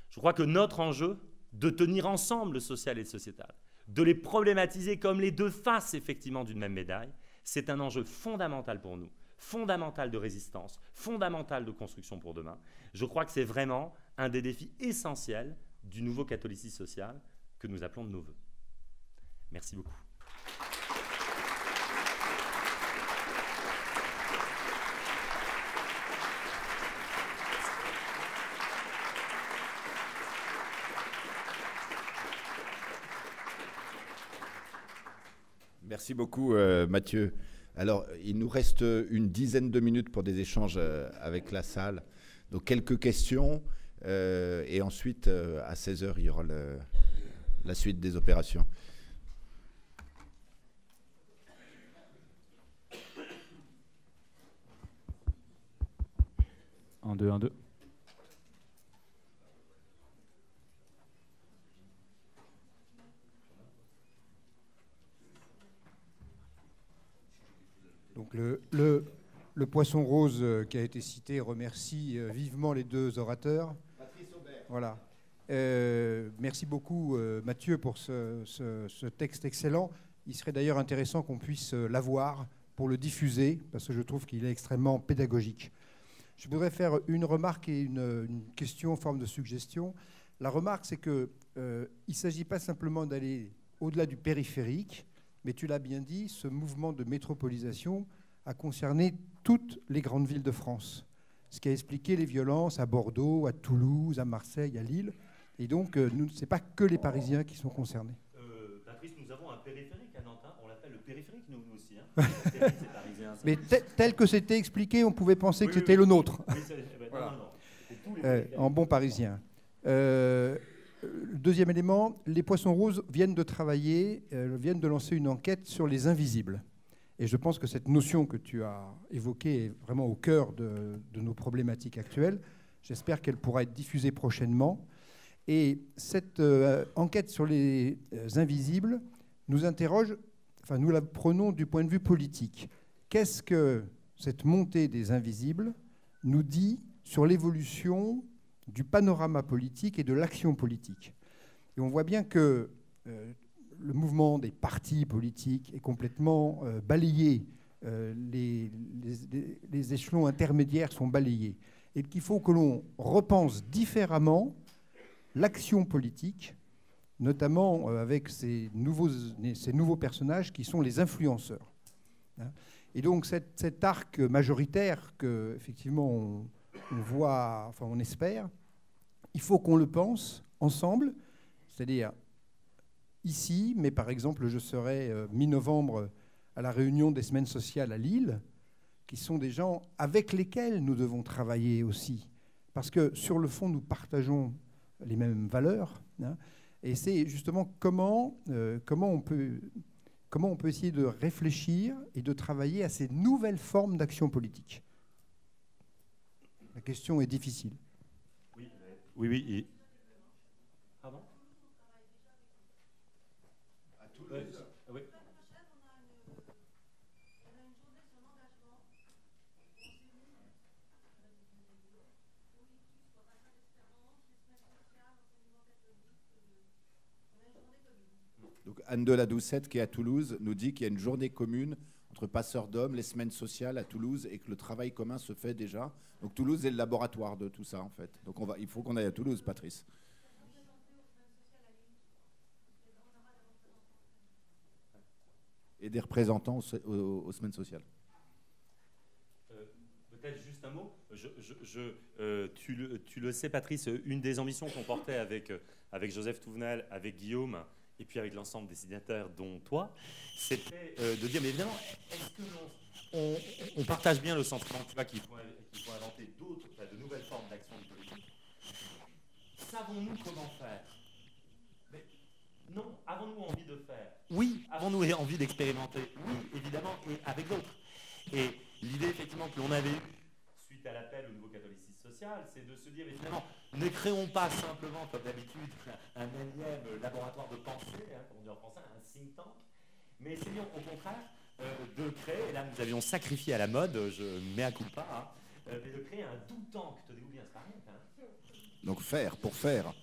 Je crois que notre enjeu de tenir ensemble le social et le sociétal, de les problématiser comme les deux faces effectivement d'une même médaille, c'est un enjeu fondamental pour nous, fondamental de résistance, fondamental de construction pour demain. Je crois que c'est vraiment un des défis essentiels du nouveau catholicisme social que nous appelons de nos voeux. Merci beaucoup. Merci beaucoup, Mathieu. Alors, il nous reste une dizaine de minutes pour des échanges avec la salle. Donc, quelques questions. Et ensuite, à 16h, il y aura la suite des opérations. Un, deux, un, deux. Donc le Poisson Rose qui a été cité remercie vivement les deux orateurs. Patrice Aubert. Voilà. Merci beaucoup Mathieu pour ce texte excellent. Il serait d'ailleurs intéressant qu'on puisse l'avoir pour le diffuser parce que je trouve qu'il est extrêmement pédagogique. Je voudrais faire une remarque et une question en forme de suggestion. La remarque, c'est qu'il ne s'agit pas simplement d'aller au-delà du périphérique, mais tu l'as bien dit, ce mouvement de métropolisation a concerné toutes les grandes villes de France, ce qui a expliqué les violences à Bordeaux, à Toulouse, à Marseille, à Lille. Et donc, ce n'est pas que les Parisiens qui sont concernés. Patrice, nous avons un périphérique à Nantes, hein. On l'appelle le périphérique, nous aussi. Hein. C'est parisien, mais tel que c'était expliqué, on pouvait penser que c'était le nôtre. Oui, voilà. Non. En bon parisien. Deuxième élément, les Poissons Roses viennent de travailler, viennent de lancer une enquête sur les invisibles. Et je pense que cette notion que tu as évoquée est vraiment au cœur de nos problématiques actuelles. J'espère qu'elle pourra être diffusée prochainement. Et cette enquête sur les invisibles nous interroge, enfin nous la prenons du point de vue politique. Qu'est-ce que cette montée des invisibles nous dit sur l'évolution du panorama politique et de l'action politique? Et on voit bien que le mouvement des partis politiques est complètement balayé, les échelons intermédiaires sont balayés, et qu'il faut que l'on repense différemment l'action politique, notamment avec ces nouveaux personnages qui sont les influenceurs. Et donc cet arc majoritaire que effectivement on voit, enfin on espère, il faut qu'on le pense ensemble, c'est-à-dire ici, mais par exemple je serai mi-novembre à la réunion des semaines sociales à Lille, qui sont des gens avec lesquels nous devons travailler aussi, parce que sur le fond nous partageons les mêmes valeurs, hein, et c'est justement comment on peut essayer de réfléchir et de travailler à ces nouvelles formes d'action politique. La question est difficile. Oui. Pardon ? À Toulouse. Oui. Donc Anne de la Doucette, qui est à Toulouse, nous dit qu'il y a une journée commune entre passeurs d'hommes, les semaines sociales à Toulouse, et que le travail commun se fait déjà. Donc Toulouse est le laboratoire de tout ça, en fait. Donc il faut qu'on aille à Toulouse, Patrice. Et des représentants aux semaines sociales. Peut-être juste un mot. Tu le sais, Patrice, une des ambitions qu'on portait avec Joseph Touvenel, avec Guillaume, et puis avec l'ensemble des signataires, dont toi, c'était de dire, mais évidemment, est-ce que on partage bien le sentiment, tu vois, qu'il faut inventer de nouvelles formes d'action politique. Savons-nous comment faire? Mais non. Avons-nous envie de faire? Oui. Avons-nous envie d'expérimenter? Oui, évidemment, et avec d'autres. Et l'idée, effectivement, que l'on avait eue suite à l'appel au nouveau catholicisme social, c'est de se dire, évidemment, ne créons pas simplement, comme d'habitude, un énième laboratoire de pensée, hein, comme on dit en français, un think tank, mais essayons au contraire de créer, et là nous avions sacrifié à la mode, je mets à coup pas, mais de créer un do tank, tenez-vous bien, c'est pareil, hein. Donc faire, pour faire.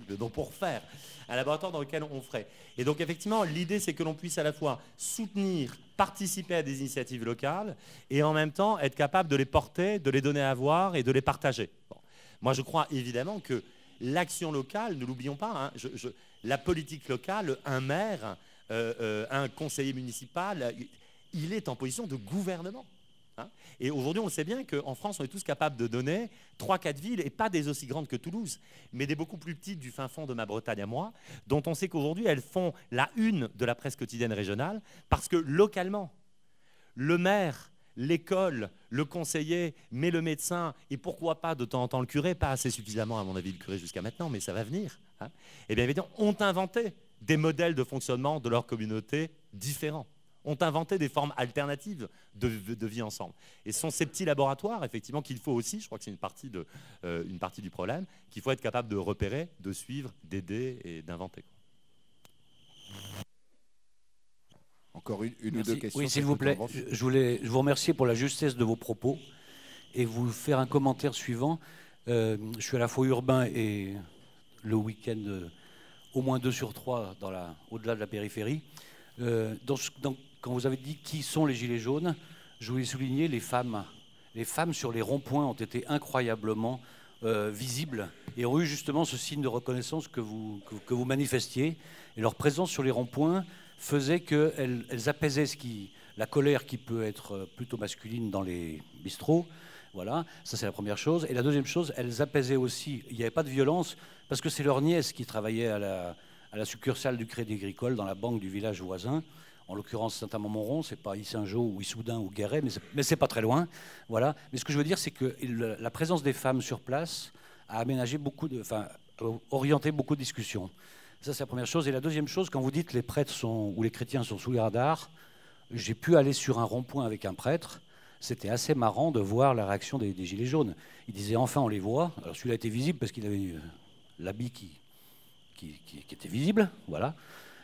Donc pour faire, un laboratoire dans lequel on ferait. Et donc effectivement, l'idée c'est que l'on puisse à la fois soutenir, participer à des initiatives locales, et en même temps être capable de les porter, de les donner à voir et de les partager. Bon. Moi je crois évidemment que l'action locale, ne l'oublions pas, hein, la politique locale, un maire, un conseiller municipal, il est en position de gouvernement. Hein. Et aujourd'hui, on le sait bien qu'en France, on est tous capables de donner 3-4 villes, et pas des aussi grandes que Toulouse, mais des beaucoup plus petites du fin fond de ma Bretagne à moi, dont on sait qu'aujourd'hui, elles font la une de la presse quotidienne régionale, parce que localement, le maire, l'école, le conseiller, mais le médecin, et pourquoi pas de temps en temps le curé, pas assez suffisamment à mon avis le curé jusqu'à maintenant, mais ça va venir, hein, et bien évidemment, ont inventé des modèles de fonctionnement de leur communauté différents, ont inventé des formes alternatives de vie ensemble. Et ce sont ces petits laboratoires, effectivement, qu'il faut aussi, je crois que c'est une partie du problème, qu'il faut être capable de repérer, de suivre, d'aider et d'inventer. Encore une ou deux questions. Oui, s'il vous plaît. Je voulais vous remercier pour la justesse de vos propos et vous faire un commentaire suivant. Je suis à la fois urbain et le week-end, au moins 2 sur 3 au-delà de la périphérie. Quand vous avez dit qui sont les gilets jaunes, je voulais souligner les femmes. Les femmes sur les ronds-points ont été incroyablement visibles et ont eu justement ce signe de reconnaissance que vous manifestiez. Et leur présence sur les ronds-points faisait qu'elles apaisaient la colère qui peut être plutôt masculine dans les bistrots. Voilà, ça c'est la première chose. Et la deuxième chose, elles apaisaient aussi, il n'y avait pas de violence, parce que c'est leur nièce qui travaillait à la succursale du Crédit Agricole dans la banque du village voisin. En l'occurrence, Saint-Amand-Montrond, c'est pas Issingeau ou Issoudun ou Guéret, mais c'est pas très loin. Voilà. Mais ce que je veux dire, c'est que la présence des femmes sur place a aménagé orienté beaucoup de discussions. Ça, c'est la première chose. Et la deuxième chose, quand vous dites les prêtres ou les chrétiens sont sous les radars, j'ai pu aller sur un rond-point avec un prêtre. C'était assez marrant de voir la réaction des gilets jaunes. Il disait enfin on les voit. Alors celui-là était visible parce qu'il avait l'habit qui était visible. Voilà.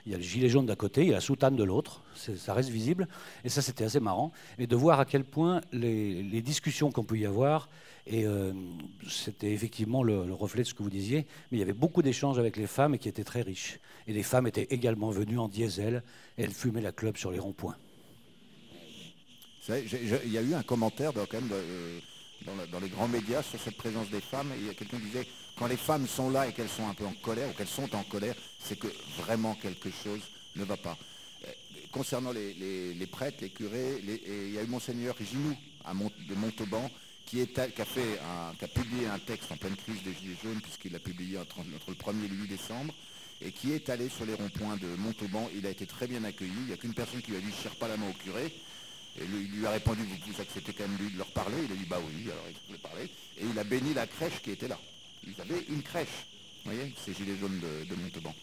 Il y a le gilet jaune d'un côté, il y a la soutane de l'autre. Ça reste visible. Et ça, c'était assez marrant. Et de voir à quel point les discussions qu'on peut y avoir, et c'était effectivement le reflet de ce que vous disiez, mais il y avait beaucoup d'échanges avec les femmes et qui étaient très riches. Et les femmes étaient également venues en diesel et elles fumaient la clope sur les ronds-points. Il y a eu un commentaire quand même dans les grands médias sur cette présence des femmes. Et il y a quelqu'un qui disait, quand les femmes sont là et qu'elles sont un peu en colère, ou qu'elles sont en colère, c'est que vraiment quelque chose ne va pas. Concernant les prêtres, les curés, il y a eu Monseigneur Ginoux de Montauban qui a publié un texte en pleine crise des Gilets jaunes, puisqu'il l'a publié entre le 1er et le 8 décembre, et qui est allé sur les ronds-points de Montauban. Il a été très bien accueilli. Il n'y a qu'une personne qui lui a dit « je ne serre pas la main au curé ». Et il lui a répondu, vous acceptez quand même lui de leur parler? Il a dit, bah oui, alors il pouvait parler. Et il a béni la crèche qui était là. Ils avaient une crèche, vous voyez, ces gilets jaunes de Montauban.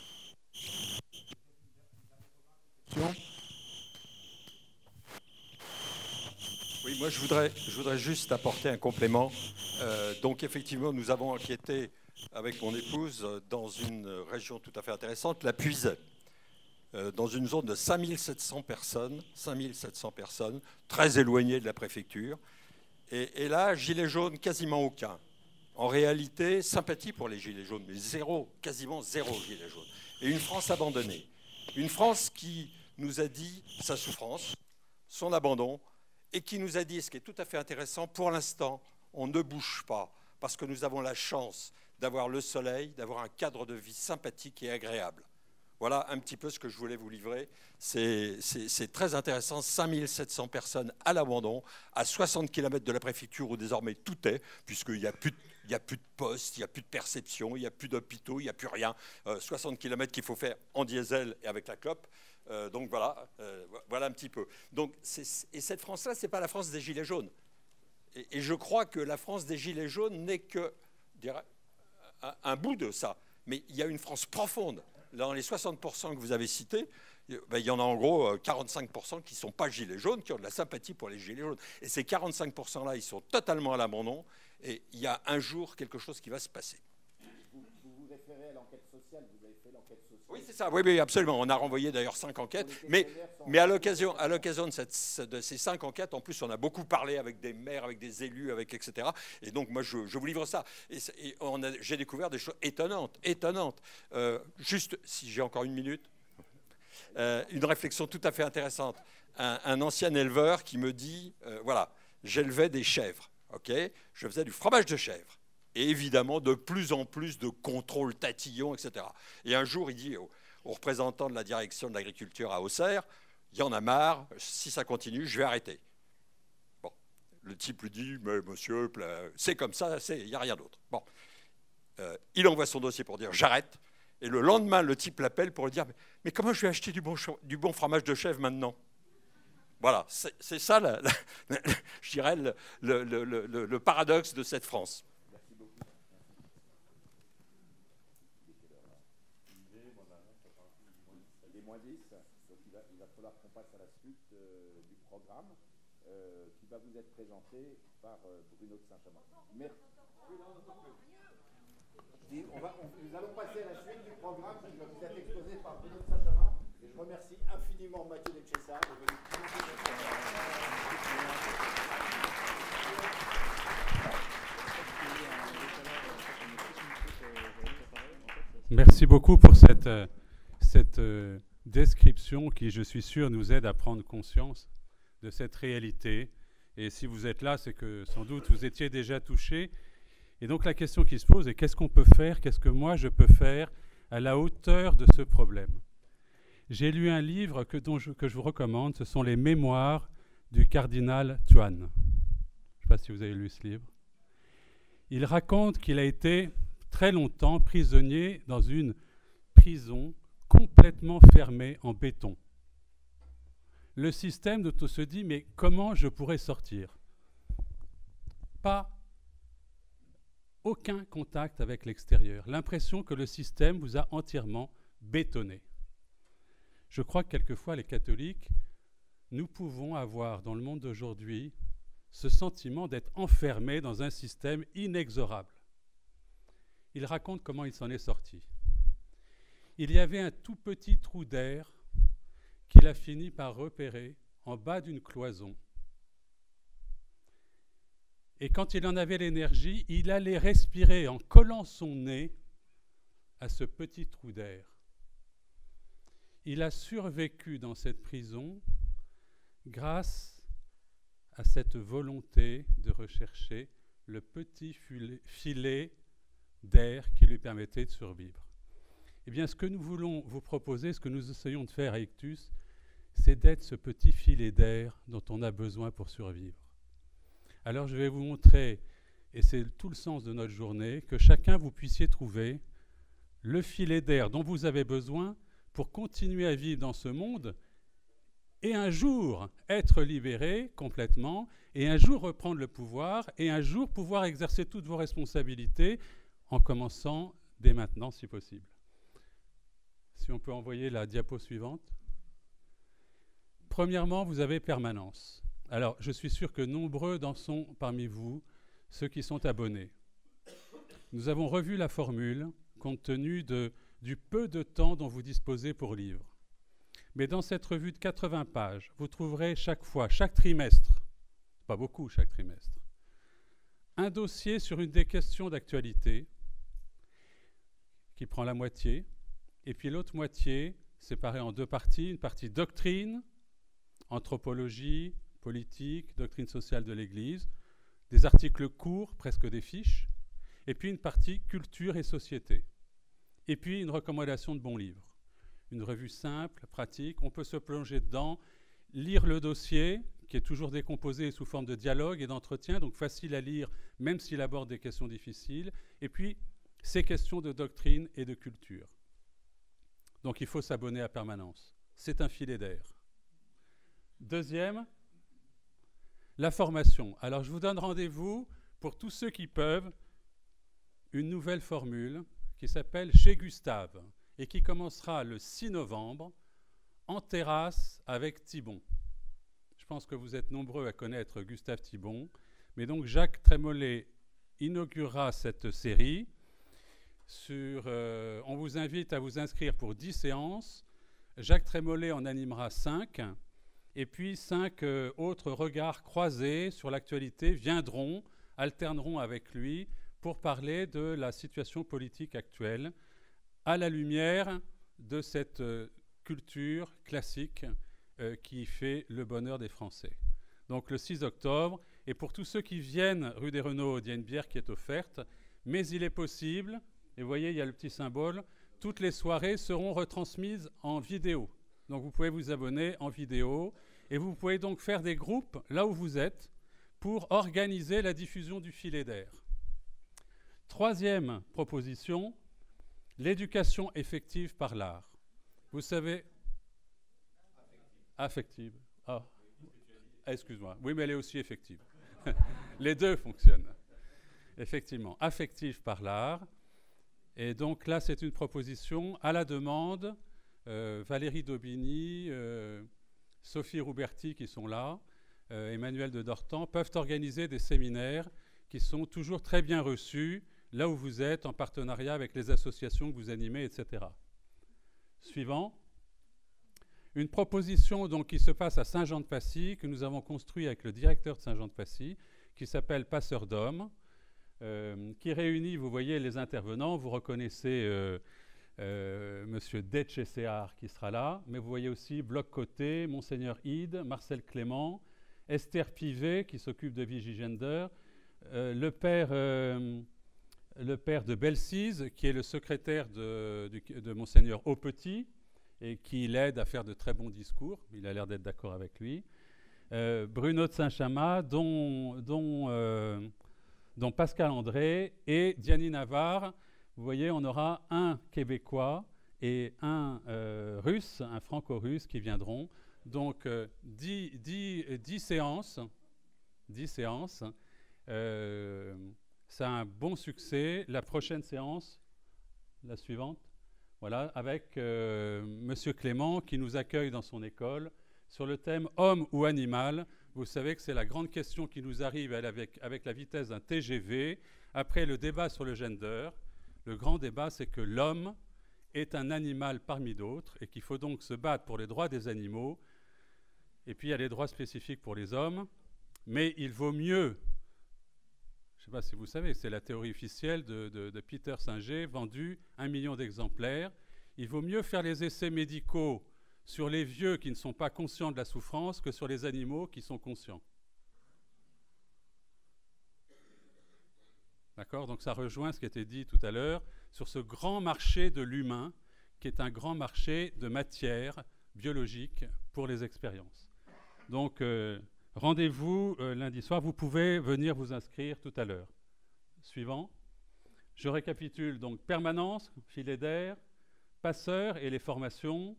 Oui, moi je voudrais juste apporter un complément. Donc effectivement, nous avons enquêté avec mon épouse dans une région tout à fait intéressante, la Puisaye. Dans une zone de 5700 personnes, très éloignées de la préfecture. Et là, gilets jaunes, quasiment aucun. En réalité, sympathie pour les gilets jaunes, mais quasiment zéro gilets jaunes. Et une France abandonnée. Une France qui nous a dit sa souffrance, son abandon, et qui nous a dit, ce qui est tout à fait intéressant, pour l'instant, on ne bouge pas, parce que nous avons la chance d'avoir le soleil, d'avoir un cadre de vie sympathique et agréable. Voilà un petit peu ce que je voulais vous livrer. C'est très intéressant. 5700 personnes à l'abandon, à 60 km de la préfecture où désormais tout est, puisqu'il n'y a plus de poste, il n'y a plus de perception, il n'y a plus d'hôpitaux, il n'y a plus rien. 60 km qu'il faut faire en diesel et avec la clope. Donc voilà, voilà un petit peu. Donc, et cette France-là, ce n'est pas la France des Gilets jaunes. Et je crois que la France des Gilets jaunes n'est que un bout de ça. Mais il y a une France profonde. Dans les 60% que vous avez cités, il y en a en gros 45% qui ne sont pas gilets jaunes, qui ont de la sympathie pour les gilets jaunes. Et ces 45%-là, ils sont totalement à l'abandon. Et il y a un jour quelque chose qui va se passer. Vous vous référez à l'enquête sociale, vous avez fait l'enquête sociale. Oui, c'est ça, oui, absolument. On a renvoyé d'ailleurs 5 enquêtes. Mais à l'occasion de ces 5 enquêtes, en plus, on a beaucoup parlé avec des maires, avec des élus, etc. Et donc, moi, je vous livre ça. J'ai découvert des choses étonnantes. Juste, si j'ai encore une minute, une réflexion tout à fait intéressante. Un ancien éleveur qui me dit, voilà, j'élevais des chèvres, ok, je faisais du fromage de chèvre. Et évidemment, de plus en plus de contrôles tatillons, etc. Et un jour, il dit aux représentants de la direction de l'agriculture à Auxerre, il y en a marre, si ça continue, je vais arrêter. Bon, le type lui dit, mais monsieur, c'est comme ça, il n'y a rien d'autre. Bon, il envoie son dossier pour dire, j'arrête. Et le lendemain, le type l'appelle pour lui dire, mais comment je vais acheter du bon fromage de chèvre maintenant? Voilà, c'est ça, je dirais, le paradoxe de cette France. Il va falloir qu'on passe à la suite du programme qui va vous être présenté par Bruno de Saint-Chamond. Merci. Nous allons passer à la suite du programme qui va vous être exposé par Bruno de Saint-Chamond. Et je remercie infiniment Mathieu de Chessard de venir Merci beaucoup pour cette description qui, je suis sûr, nous aide à prendre conscience de cette réalité. Et si vous êtes là, c'est que sans doute vous étiez déjà touché. Et donc la question qui se pose est qu'est-ce qu'on peut faire, qu'est-ce que moi je peux faire à la hauteur de ce problème? J'ai lu un livre que je vous recommande, ce sont les Mémoires du cardinal Tuan. Je ne sais pas si vous avez lu ce livre. Il raconte qu'il a été très longtemps prisonnier dans une prison complètement fermée en béton. Le système de tout se dit, mais comment je pourrais sortir? Pas aucun contact avec l'extérieur. L'impression que le système vous a entièrement bétonné. Je crois que quelquefois, les catholiques, nous pouvons avoir dans le monde d'aujourd'hui ce sentiment d'être enfermés dans un système inexorable. Il raconte comment il s'en est sorti. Il y avait un tout petit trou d'air qu'il a fini par repérer en bas d'une cloison. Et quand il en avait l'énergie, il allait respirer en collant son nez à ce petit trou d'air. Il a survécu dans cette prison grâce à cette volonté de rechercher le petit filet d'air qui lui permettait de survivre. Eh bien, ce que nous voulons vous proposer, ce que nous essayons de faire à Ictus, c'est d'être ce petit filet d'air dont on a besoin pour survivre. Alors je vais vous montrer, et c'est tout le sens de notre journée, que chacun vous puissiez trouver le filet d'air dont vous avez besoin pour continuer à vivre dans ce monde et un jour être libéré complètement, et un jour reprendre le pouvoir, et un jour pouvoir exercer toutes vos responsabilités en commençant dès maintenant si possible. Si on peut envoyer la diapo suivante. Premièrement, vous avez permanence. Alors, je suis sûr que nombreux sont parmi vous ceux qui sont abonnés. Nous avons revu la formule compte tenu du peu de temps dont vous disposez pour lire. Mais dans cette revue de 80 pages, vous trouverez chaque fois, chaque trimestre, pas beaucoup chaque trimestre, un dossier sur une des questions d'actualité qui prend la moitié, et puis l'autre moitié séparée en deux parties, une partie doctrine, anthropologie, politique, doctrine sociale de l'Église, des articles courts, presque des fiches, et puis une partie culture et société. Et puis une recommandation de bons livres. Une revue simple, pratique, on peut se plonger dedans, lire le dossier, qui est toujours décomposé sous forme de dialogue et d'entretien, donc facile à lire, même s'il aborde des questions difficiles, et puis ces questions de doctrine et de culture. Donc il faut s'abonner à permanence. C'est un filet d'air. Deuxième, la formation. Alors je vous donne rendez-vous, pour tous ceux qui peuvent, une nouvelle formule qui s'appelle Chez Gustave et qui commencera le 6 novembre en terrasse avec Thibon. Je pense que vous êtes nombreux à connaître Gustave Thibon, mais donc Jacques Trémollet inaugurera cette série. On vous invite à vous inscrire pour 10 séances. Jacques Trémollet en animera 5. Et puis 5 autres regards croisés sur l'actualité viendront, alterneront avec lui pour parler de la situation politique actuelle à la lumière de cette culture classique qui fait le bonheur des Français. Donc le 6 octobre, et pour tous ceux qui viennent rue des Renaud, il y a une bière qui est offerte, mais il est possible, et vous voyez, il y a le petit symbole, toutes les soirées seront retransmises en vidéo. Donc vous pouvez vous abonner en vidéo et vous pouvez donc faire des groupes là où vous êtes pour organiser la diffusion du filet d'air. Troisième proposition, l'éducation effective par l'art. Vous savez... Affective. Ah, excuse-moi. Oui, mais elle est aussi effective. Les deux fonctionnent. Effectivement, affective par l'art. Et donc là, c'est une proposition à la demande. Valérie Daubigny, Sophie Rouberti qui sont là, Emmanuel de Dortan, peuvent organiser des séminaires qui sont toujours très bien reçus, là où vous êtes, en partenariat avec les associations que vous animez, etc. Suivant. Une proposition donc, qui se passe à Saint-Jean-de-Passy, que nous avons construit avec le directeur de Saint-Jean-de-Passy, qui s'appelle Passeur d'hommes, qui réunit, vous voyez, les intervenants. Vous reconnaissez Monsieur Detchesséar qui sera là, mais vous voyez aussi Bloc Côté, Monseigneur Ide, Marcel Clément, Esther Pivet qui s'occupe de Vigigender, le père le père de Belsize, qui est le secrétaire de Monseigneur Aupetit, et qui l'aide à faire de très bons discours. Il a l'air d'être d'accord avec lui. Bruno de Saint-Chamas, dont Pascal André, et Diany Navarre. Vous voyez, on aura un Québécois et un Russe, un franco-russe qui viendront. Donc 10 séances. 10 séances. Ça a un bon succès. La prochaine séance, la suivante, voilà, avec Monsieur Clément qui nous accueille dans son école sur le thème homme ou animal. Vous savez que c'est la grande question qui nous arrive avec la vitesse d'un TGV. Après le débat sur le gender, le grand débat, c'est que l'homme est un animal parmi d'autres et qu'il faut donc se battre pour les droits des animaux. Et puis il y a les droits spécifiques pour les hommes. Mais il vaut mieux, je ne sais pas si vous savez, c'est la théorie officielle de Peter Singer, vendu 1 million d'exemplaires. Il vaut mieux faire les essais médicaux sur les vieux qui ne sont pas conscients de la souffrance que sur les animaux qui sont conscients. D'accord ? Donc ça rejoint ce qui a été dit tout à l'heure sur ce grand marché de l'humain, qui est un grand marché de matière biologique pour les expériences. Donc, rendez-vous lundi soir. Vous pouvez venir vous inscrire tout à l'heure. Suivant. Je récapitule. Donc, permanence, filet d'air, passeur et les formations.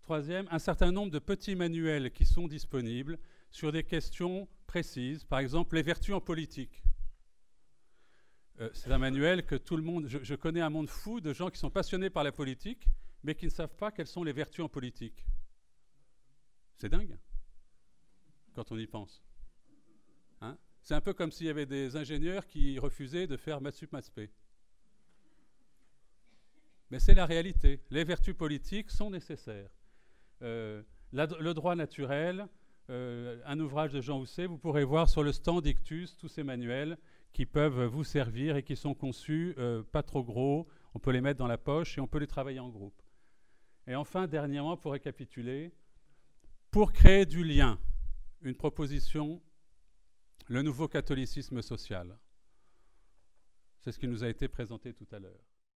Troisième, un certain nombre de petits manuels qui sont disponibles sur des questions précises. Par exemple, les vertus en politique. C'est un manuel que tout le monde... Je connais un monde fou de gens qui sont passionnés par la politique, mais qui ne savent pas quelles sont les vertus en politique. C'est dingue, quand on y pense. Hein? C'est un peu comme s'il y avait des ingénieurs qui refusaient de faire maths sup maths spé. Mais c'est la réalité. Les vertus politiques sont nécessaires. Le droit naturel, un ouvrage de Jean Housset, vous pourrez voir sur le stand Ictus tous ces manuels qui peuvent vous servir et qui sont conçus pas trop gros. On peut les mettre dans la poche et on peut les travailler en groupe. Et enfin, dernièrement, pour récapituler, pour créer du lien, une proposition, le nouveau catholicisme social. C'est ce qui nous a été présenté tout à l'heure.